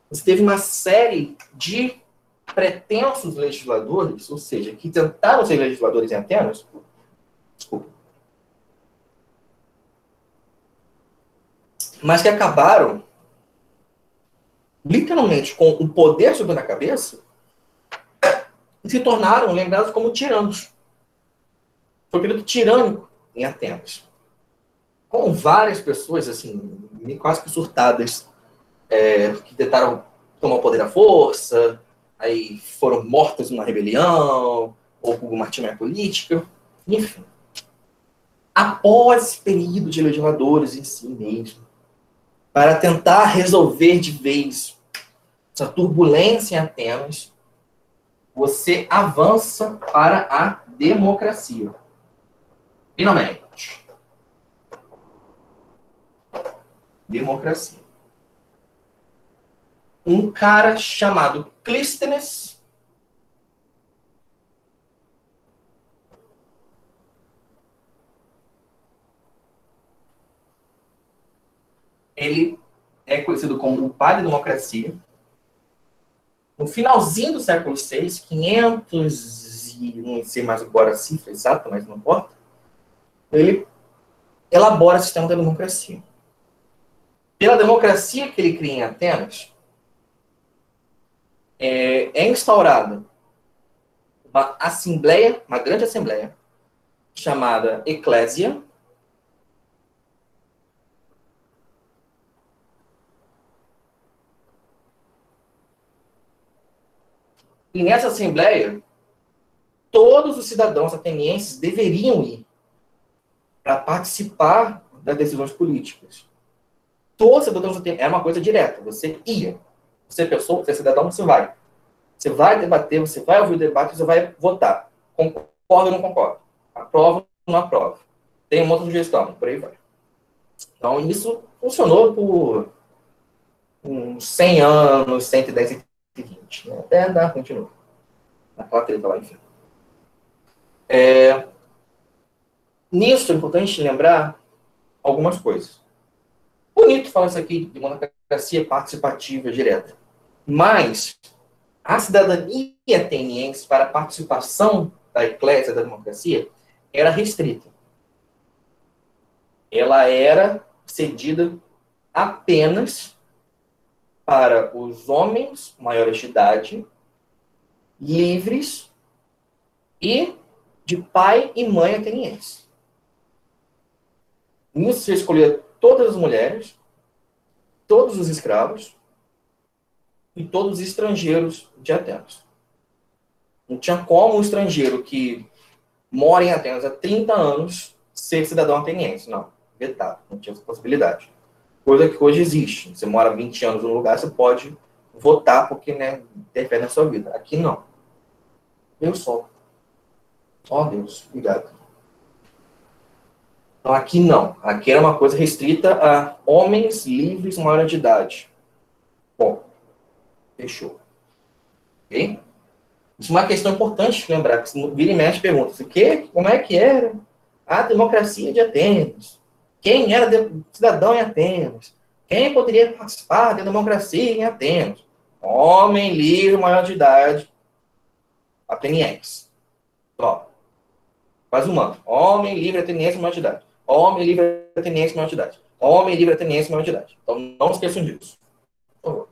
você teve uma série de pretensos legisladores, ou seja, que tentaram ser legisladores em Atenas, mas que acabaram literalmente com o poder sobre a cabeça e se tornaram lembrados como tiranos. Foi um período tirânico em Atenas. Com várias pessoas, assim, quase que surtadas, que tentaram tomar o poder à força, aí foram mortas numa rebelião, ou por uma artimanha política, enfim. Após esse período de legisladores em si mesmo, para tentar resolver de vez essa turbulência em Atenas, você avança para a democracia. Finalmente. Democracia. Um cara chamado Clístenes ele é conhecido como o pai da democracia. No finalzinho do século VI, 500 e não sei mais agora a cifra exata, mas não importa, ele elabora o sistema da democracia. Pela democracia que ele cria em Atenas, é instaurada uma assembleia, uma grande assembleia, chamada Eclésia. E nessa assembleia, todos os cidadãos atenienses deveriam ir para participar das decisões políticas. Todos os cidadãos atenienses, era uma coisa direta, você ia. Você é pessoa, você é cidadão, você vai. Você vai debater, você vai ouvir o debate, você vai votar. Concorda ou não concorda? Aprova ou não aprova? Tem uma outra sugestão, por aí vai. Então, isso funcionou por uns 100 anos, 110, 120. Né? Até dar, continua. Naquela treta lá, enfim. Nisso é importante lembrar algumas coisas. Bonito falar isso aqui de democracia participativa direta. Mas a cidadania ateniense para a participação da eclésia da democracia era restrita. Ela era cedida apenas para os homens maiores de idade, livres e de pai e mãe ateniense. Nisso você escolhia todas as mulheres, todos os escravos e todos os estrangeiros de Atenas. Não tinha como um estrangeiro que mora em Atenas há 30 anos ser cidadão ateniense. Não, vetado, não tinha essa possibilidade. Coisa que hoje existe. Você mora 20 anos num lugar, você pode votar porque, né, interfere na sua vida. Aqui não. Meu sol. Ó Deus, obrigado. Então aqui não. Aqui era uma coisa restrita a homens livres maiores de idade. Bom, fechou. Ok? Isso é uma questão importante de lembrar, que vira e mexe pergunta, o quê? Como é que era a democracia de Atenas. Quem era cidadão em Atenas? Quem poderia participar da democracia em Atenas? Homem livre, maior de idade, ateniense. Ó, faz um mantra. Homem livre, ateniense, maior de idade. Homem livre, ateniense, maior de idade. Homem livre, ateniense, maior de idade. Então, não esqueçam disso. Por favor.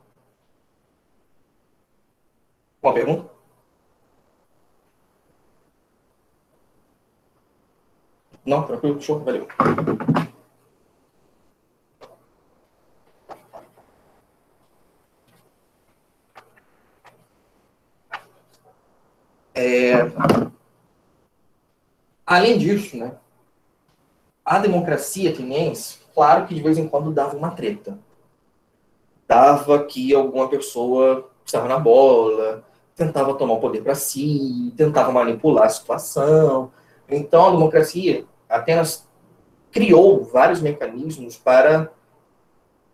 Uma pergunta? Não, tranquilo, show, valeu. Além disso, né, a democracia ateniense, claro que de vez em quando dava uma treta. Dava que alguma pessoa estava na bola, tentava tomar o poder para si, tentava manipular a situação. Então, a democracia apenas criou vários mecanismos para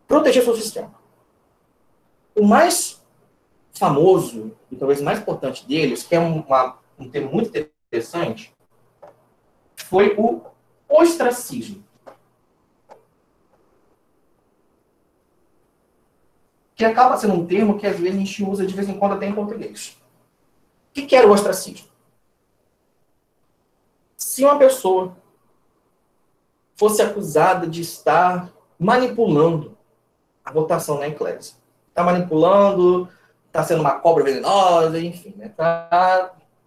proteger seu sistema. O mais famoso, e talvez mais importante deles, que é um termo muito interessante, foi o ostracismo. Que acaba sendo um termo que às vezes a gente usa de vez em quando até em português. O que era o ostracismo? Se uma pessoa fosse acusada de estar manipulando a votação na eclésia, está manipulando, está sendo uma cobra venenosa, enfim, né?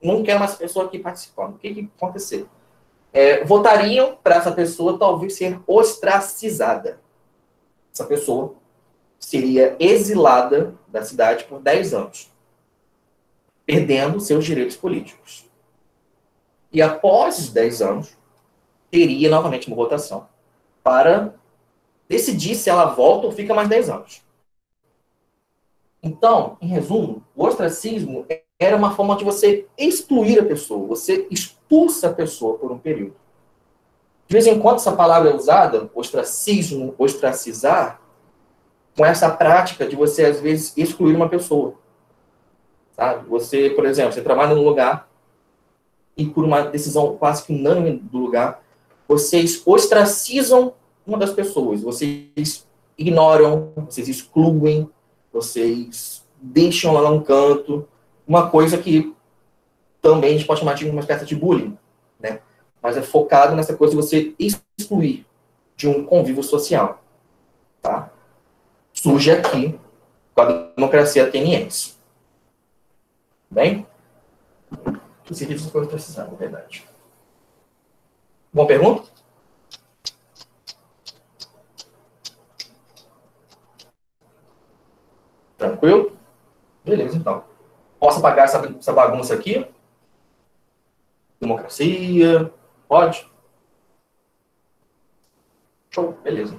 Não quer mais pessoa aqui participando. O que aconteceu? Votariam para essa pessoa talvez ser ostracizada. Essa pessoa seria exilada da cidade por 10 anos, perdendo seus direitos políticos. E após os 10 anos, teria novamente uma votação para decidir se ela volta ou fica mais 10 anos. Então, em resumo, o ostracismo era uma forma de você excluir a pessoa, você expulsa a pessoa por um período. De vez em quando essa palavra é usada, ostracismo, ostracizar, com essa prática de você, às vezes, excluir uma pessoa. Sabe? Você, por exemplo, você trabalha num lugar e por uma decisão quase que unânime do lugar, vocês ostracizam uma das pessoas, vocês ignoram, vocês excluem, vocês deixam lá num canto, uma coisa que também a gente pode chamar de uma espécie de bullying, né? Mas é focado nessa coisa de você excluir de um convívio social. Tá? Surge aqui com a democracia ateniense. Bem? Que serviços foram precisados, na verdade. Boa pergunta? Tranquilo? Beleza, então. Posso apagar essa bagunça aqui? Democracia? Pode? Show, beleza.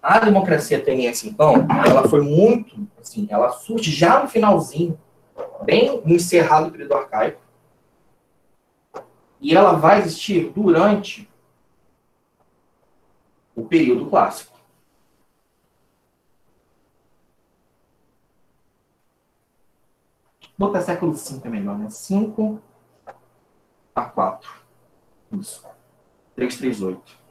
A democracia ateniense, então, ela foi muito, assim, ela surge já no finalzinho, bem no encerrado do período arcaico, e ela vai existir durante o período clássico. Vou botar século V é melhor, né? 5 a 4. Isso. 338.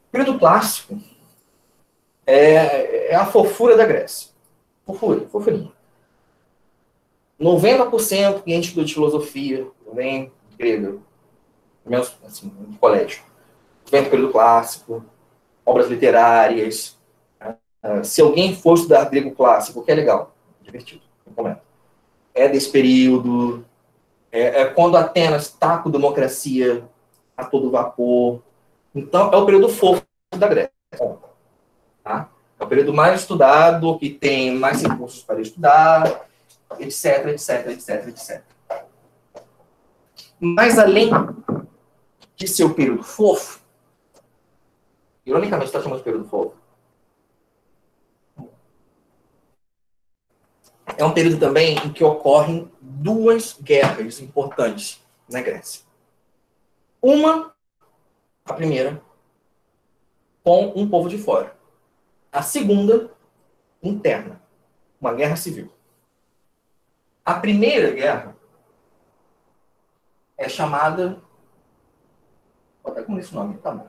O período clássico é a fofura da Grécia. Fofurinha. 90% que a gente estuda de filosofia vem grega, menos assim, no colégio. Vem do período clássico, obras literárias. Se alguém for estudar grego clássico, que é legal, divertido, recomendo. É desse período, quando Atenas está com democracia a todo vapor. Então, é o período fofo da Grécia. Tá? É o período mais estudado, que tem mais recursos para estudar, etc, etc, etc, etc. Mas, além de ser o período fofo, ironicamente, está chamando de período fofo, é um período também em que ocorrem duas guerras importantes na Grécia. Uma, a primeira, com um povo de fora. A segunda, interna, uma guerra civil. A primeira guerra é chamada... Vou até com esse nome, tá bom.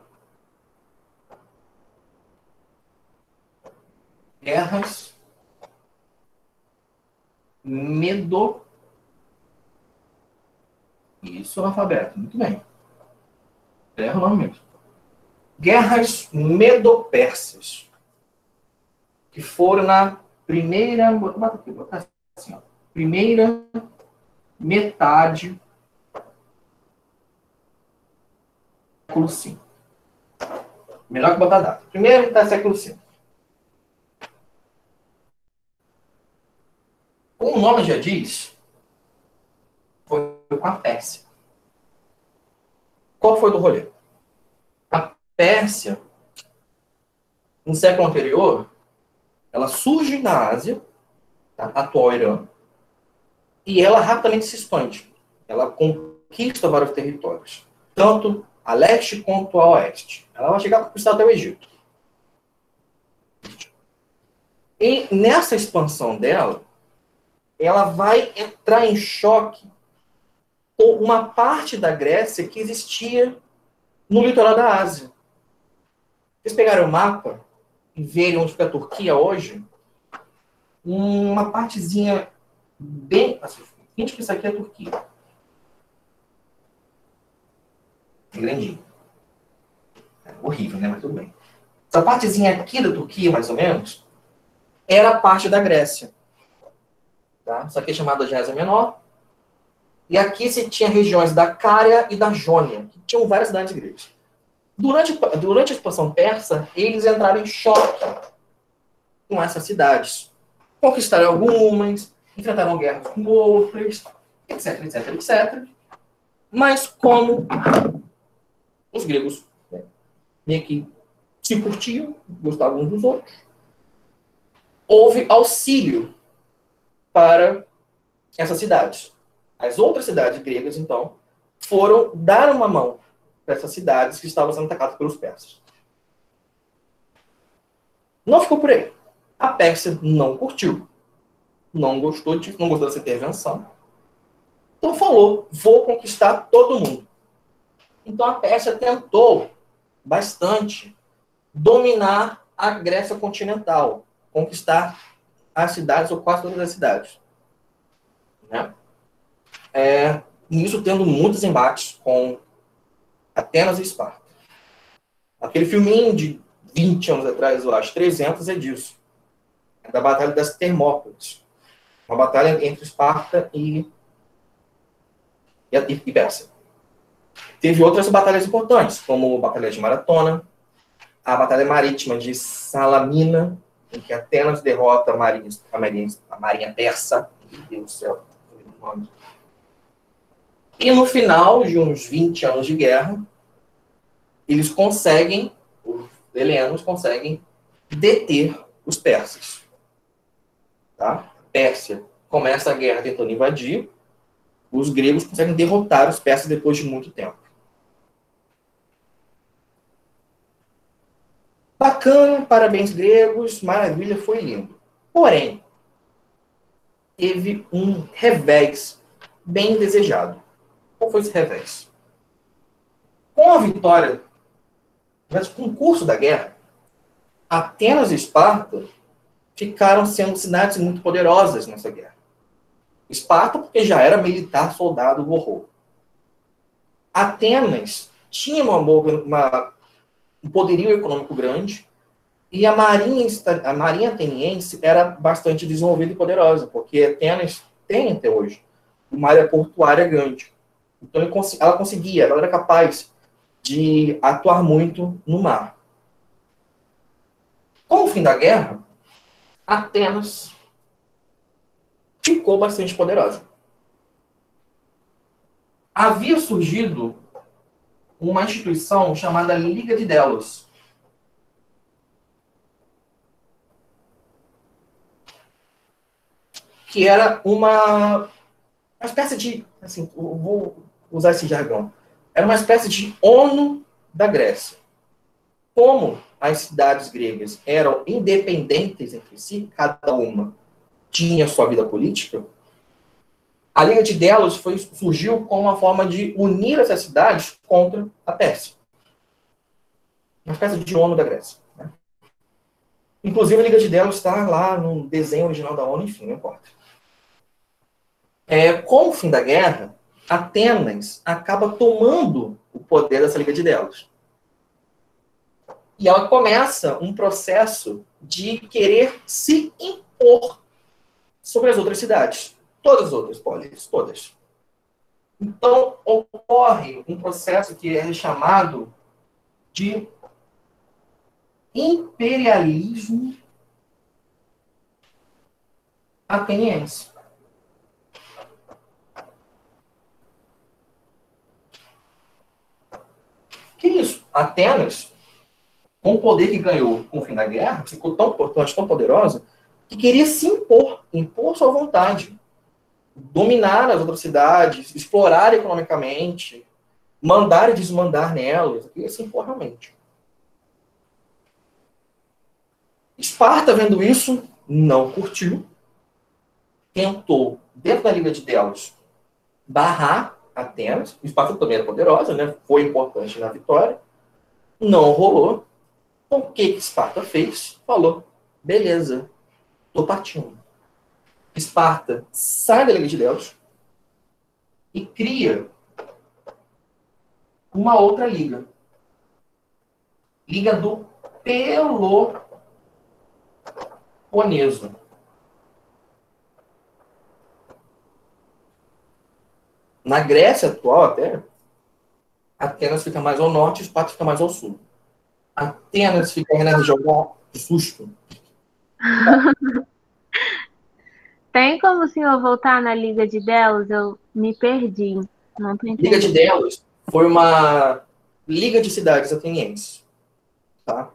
Guerras Medo... Isso, analfabeto. Muito bem. Erro o nome mesmo. Guerras Medo-Persas. Que foram na primeira... Bota aqui, bota assim, ó. Primeira metade do século V. Melhor que botar a data. Primeira metade do século V. Como o nome já diz, foi com a Pérsia. Qual foi do rolê? A Pérsia, no século anterior, ela surge na Ásia, tá? Atual Irã, e ela rapidamente se expande. Ela conquista vários territórios, tanto a leste quanto a oeste. Ela vai chegar a conquistar até o Egito. E nessa expansão dela, ela vai entrar em choque com uma parte da Grécia que existia no litoral da Ásia. Vocês pegaram o mapa e verem onde fica a Turquia hoje, uma partezinha bem... Assim, que isso aqui é a Turquia. Grandinho. É horrível, né? Mas tudo bem. Essa partezinha aqui da Turquia, mais ou menos, era parte da Grécia. Tá? Isso aqui é chamada de Ásia Menor. E aqui se tinha regiões da Cária e da Jônia, que tinham várias cidades gregas. Durante a expansão persa, eles entraram em choque com essas cidades. Conquistaram algumas, enfrentaram guerras com outras, etc, etc, etc. Mas como os gregos meio que se curtiam, gostavam uns dos outros, houve auxílio para essas cidades. As outras cidades gregas, então, foram dar uma mão para essas cidades que estavam sendo atacadas pelos persas. Não ficou por aí. A Pérsia não curtiu. Não gostou dessa intervenção. Então falou, vou conquistar todo mundo. Então a Pérsia tentou bastante dominar a Grécia continental, conquistar as cidades, ou quase todas as cidades. Né? Nisso tendo muitos embates com Atenas e Esparta. Aquele filminho de 20 anos atrás, eu acho, 300, é disso. É da Batalha das Termópilas. Uma batalha entre Esparta e Pérsia. Teve outras batalhas importantes, como a Batalha de Maratona, a Batalha Marítima de Salamina, em que Atenas derrota a marinha persa. Meu Deus do céu. E no final de uns 20 anos de guerra, eles conseguem, os helenos conseguem deter os persas. Tá? A Pérsia começa a guerra tentando invadir, os gregos conseguem derrotar os persas depois de muito tempo. Bacana, parabéns gregos, maravilha, foi lindo. Porém, teve um revés bem desejado. Qual foi esse revés? Com a vitória, com o curso da guerra, Atenas e Esparta ficaram sendo cidades muito poderosas nessa guerra. Esparta, porque já era militar, soldado, horror. Atenas tinha um poderio econômico grande, e a marinha ateniense era bastante desenvolvida e poderosa, porque Atenas tem até hoje uma área portuária grande. Então ela era capaz de atuar muito no mar. Com o fim da guerra, Atenas ficou bastante poderosa. Havia surgido uma instituição chamada Liga de Delos. que era uma espécie de, assim, eu vou usar esse jargão, era uma espécie de ONU da Grécia. Como as cidades gregas eram independentes entre si, cada uma tinha sua vida política, a Liga de Delos surgiu como uma forma de unir essas cidades contra a Pérsia. Uma espécie de ONU da Grécia. Né? Inclusive, a Liga de Delos está lá no desenho original da ONU, enfim, não importa. Com o fim da guerra, Atenas acaba tomando o poder dessa Liga de Delos. E ela começa um processo de querer se impor sobre as outras cidades. Todas as outras polis, todas. Então, ocorre um processo que é chamado de imperialismo ateniense. Que isso? Atenas, com o poder que ganhou com o fim da guerra, ficou tão importante, tão poderosa, que queria se impor sua vontade, dominar as outras cidades, explorar economicamente, mandar e desmandar nelas, queria se impor realmente. Esparta, vendo isso, não curtiu, tentou, dentro da Liga de Delos, barrar Atenas. Esparta também era poderosa, né? Foi importante na vitória. Não rolou. Então, o que Esparta fez? Falou, beleza, tô partindo. Esparta sai da Liga de Delos e cria uma outra liga. Liga do Peloponeso. Na Grécia atual, até, Atenas fica mais ao norte e Esparta fica mais ao sul. Atenas fica na região do susto. Tem como o senhor voltar na Liga de Delos? Eu me perdi. Não tô Liga de entendendo. Delos foi uma liga de cidades atenienses. Tá?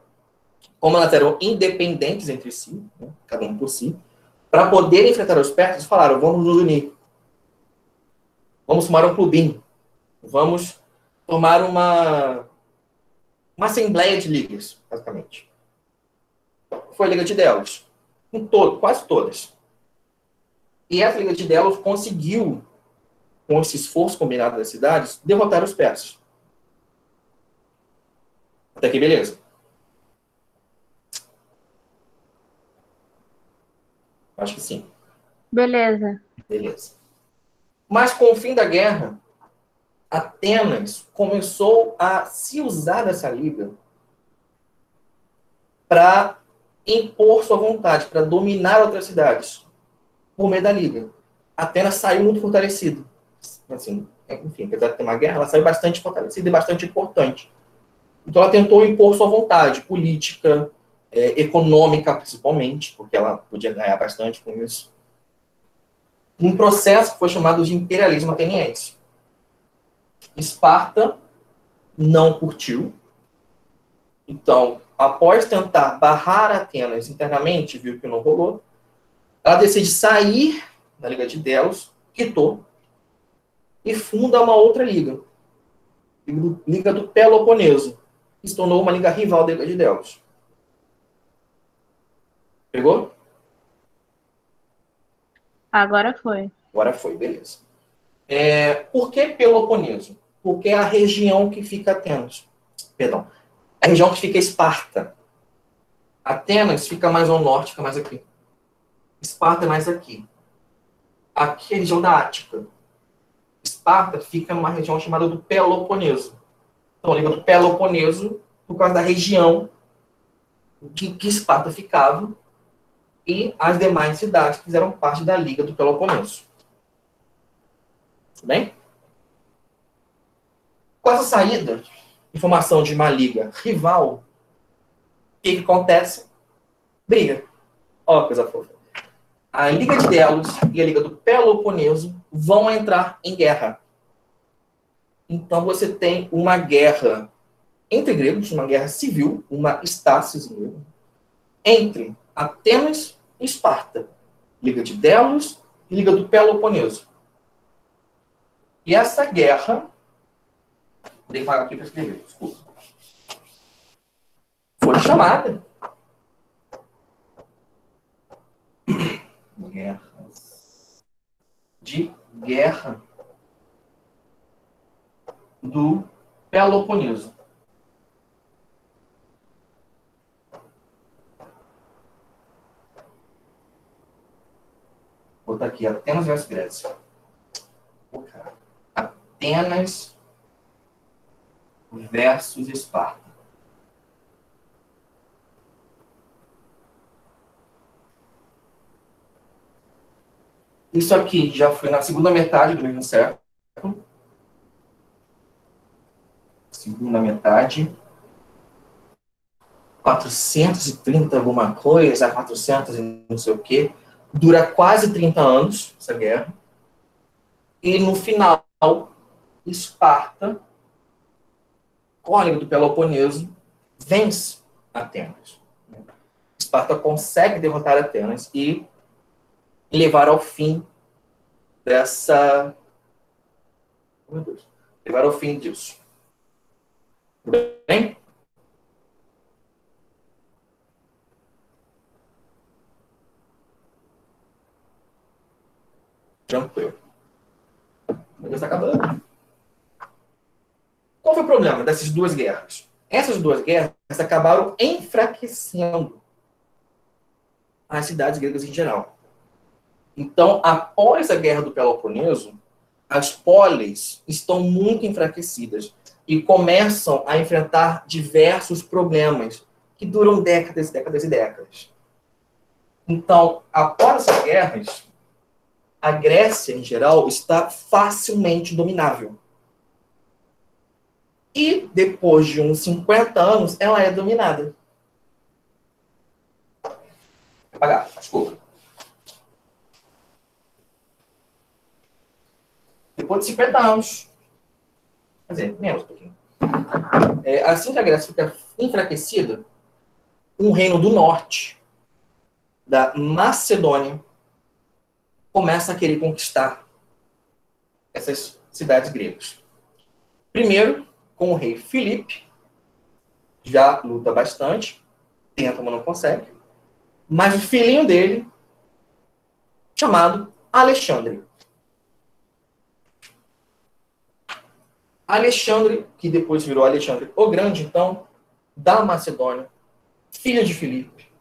Como elas eram independentes entre si, né, cada um por si, para poder enfrentar os persas, falaram, vamos nos unir. Vamos formar um clubinho. Vamos formar uma assembleia de ligas, basicamente. Foi a Liga de Delos. Quase todas. E essa Liga de Delos conseguiu, com esse esforço combinado das cidades, derrotar os persas. Até aqui, beleza. Acho que sim. Beleza. Beleza. Mas com o fim da guerra, Atenas começou a se usar dessa liga para impor sua vontade, para dominar outras cidades, por meio da liga. Atenas saiu muito fortalecida. Assim, enfim, apesar de ter uma guerra, ela saiu bastante fortalecida e bastante importante. Então ela tentou impor sua vontade, política, econômica principalmente, porque ela podia ganhar bastante com isso. Um processo que foi chamado de imperialismo ateniense. Esparta não curtiu. Então, após tentar barrar Atenas internamente, viu que não rolou, ela decide sair da Liga de Delos, quitou, e funda uma outra liga. Liga do Peloponeso, que se tornou uma liga rival da Liga de Delos. Pegou? Agora foi. Agora foi, beleza. Por que Peloponeso? Porque é a região que fica Atenas. Perdão. A região que fica Esparta. Atenas fica mais ao norte, fica mais aqui. Esparta é mais aqui. Aqui é a região da Ática. Esparta fica numa região chamada do Peloponeso. Então, liga do Peloponeso por causa da região que Esparta ficava e as demais cidades que fizeram parte da Liga do Peloponeso. Tudo bem? Com essa saída, informação de uma liga rival, o que acontece? Briga. Ó, coisa fofa. A Liga de Delos e a Liga do Peloponeso vão entrar em guerra. Então você tem uma guerra entre gregos, uma guerra civil, uma estásis grega, entre Atenas e Esparta. Liga de Delos Liga do Peloponeso. E essa guerra, vou deixar aqui para escrever, desculpa, foi chamada de Guerra do Peloponeso. Vou botar aqui, Atenas versus Grécia. Atenas versus Esparta. Isso aqui já foi na segunda metade do mesmo século. Segunda metade. 430 alguma coisa, 400 e não sei o quê. Dura quase 30 anos, essa guerra. E no final, Esparta, com a Liga do Peloponeso, vence Atenas. Esparta consegue derrotar Atenas e levar ao fim dessa... Oh, meu Deus. Levar ao fim disso. Tudo bem? Tranquilo. Mas está acabando. Qual foi o problema dessas duas guerras? Essas duas guerras acabaram enfraquecendo as cidades gregas em geral. Então, após a Guerra do Peloponeso, as polis estão muito enfraquecidas e começam a enfrentar diversos problemas que duram décadas, décadas e décadas. Então, após essas guerras, a Grécia, em geral, está facilmente dominável. E, depois de uns 50 anos, ela é dominada. Vou apagar, desculpa. Depois de 50 anos, quer dizer, menos um pouquinho. Assim que a Grécia fica enfraquecida, um reino do norte, da Macedônia, começa a querer conquistar essas cidades gregas. Primeiro, com o rei Filipe, já luta bastante, tenta, mas não consegue. Mas o filhinho dele, chamado Alexandre. Alexandre, que depois virou Alexandre o Grande, então, da Macedônia, filho de Filipe,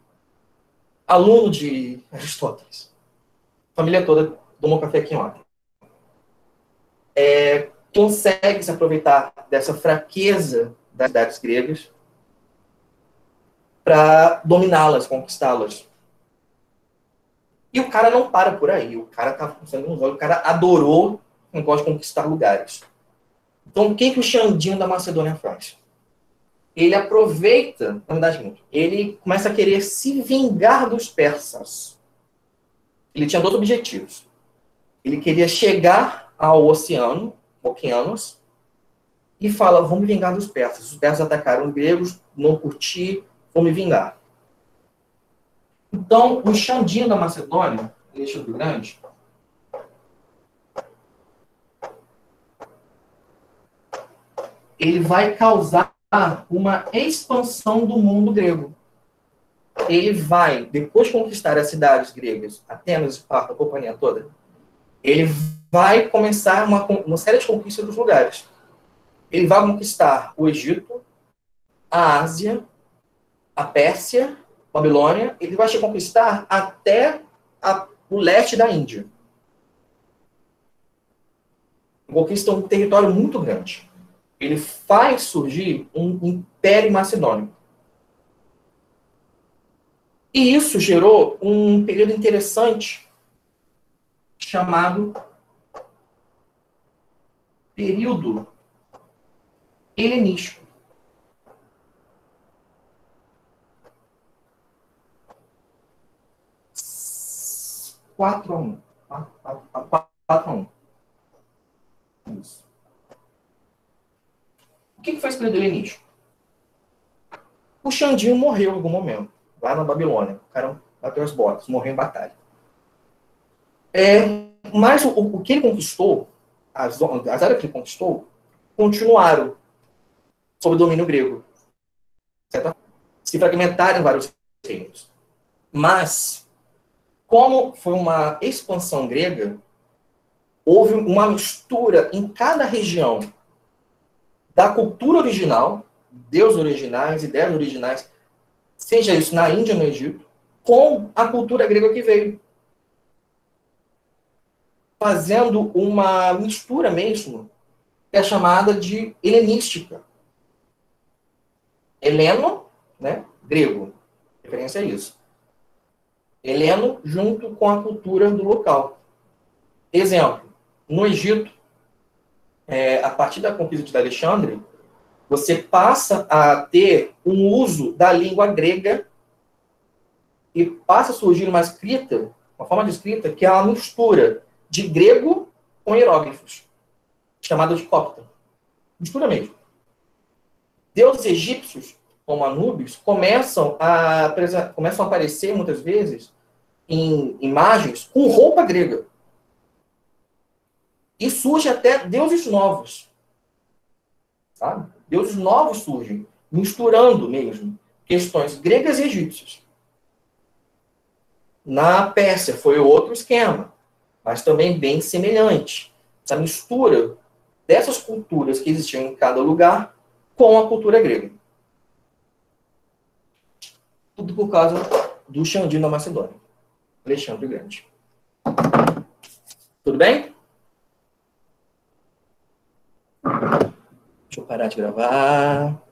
aluno de Aristóteles. A família toda tomou café aqui ontem. Consegue se aproveitar dessa fraqueza das cidades gregas para dominá-las, conquistá-las. E o cara não para por aí. O cara tá funcionando nos olhos. O cara adorou o negócio de conquistar lugares. Então, o que o Xandinho da Macedônia faz? Ele aproveita, na verdade, ele começa a querer se vingar dos persas. Ele tinha dois objetivos. Ele queria chegar ao oceano, Oceanos, e fala, vou me vingar dos persas. Os persas atacaram os gregos, não curti, vou me vingar. Então, o Xandinho da Macedônia, Alexandre o Grande, ele vai causar uma expansão do mundo grego. Ele vai, depois de conquistar as cidades gregas, Atenas, Esparta, a companhia toda, ele vai começar uma série de conquistas dos lugares. Ele vai conquistar o Egito, a Ásia, a Pérsia, a Babilônia. Ele vai conquistar até o leste da Índia. Conquista um território muito grande. Ele faz surgir um império macedônico. E isso gerou um período interessante chamado período helenístico. Quatro a um. 4-1. Isso. O que foi esse período helenístico? O Xandinho morreu em algum momento, lá na Babilônia. O cara bateu as botas, morreu em batalha. Mas o que ele conquistou, as áreas que ele conquistou, continuaram sob o domínio grego. Certo? Se fragmentaram em vários reinos. Mas, como foi uma expansão grega, houve uma mistura em cada região da cultura original, deuses originais, ideias originais, seja isso na Índia ou no Egito, com a cultura grega que veio. Fazendo uma mistura mesmo, que é chamada de helenística. Heleno, né? Grego. Referência a isso. Heleno junto com a cultura do local. Exemplo, no Egito, a partir da conquista de Alexandre, você passa a ter um uso da língua grega e passa a surgir uma escrita, uma forma de escrita, que é uma mistura de grego com hieróglifos, chamada de copta. Mistura mesmo. Deuses egípcios, como Anubis, começam a aparecer, muitas vezes, em imagens com roupa grega. E surge até deuses novos. Sabe? Deuses novos surgem, misturando mesmo questões gregas e egípcias. Na Pérsia foi outro esquema, mas também bem semelhante. Essa mistura dessas culturas que existiam em cada lugar com a cultura grega. Tudo por causa do Xandim da Macedônia, Alexandre o Grande. Tudo bem? Deixa eu parar de gravar.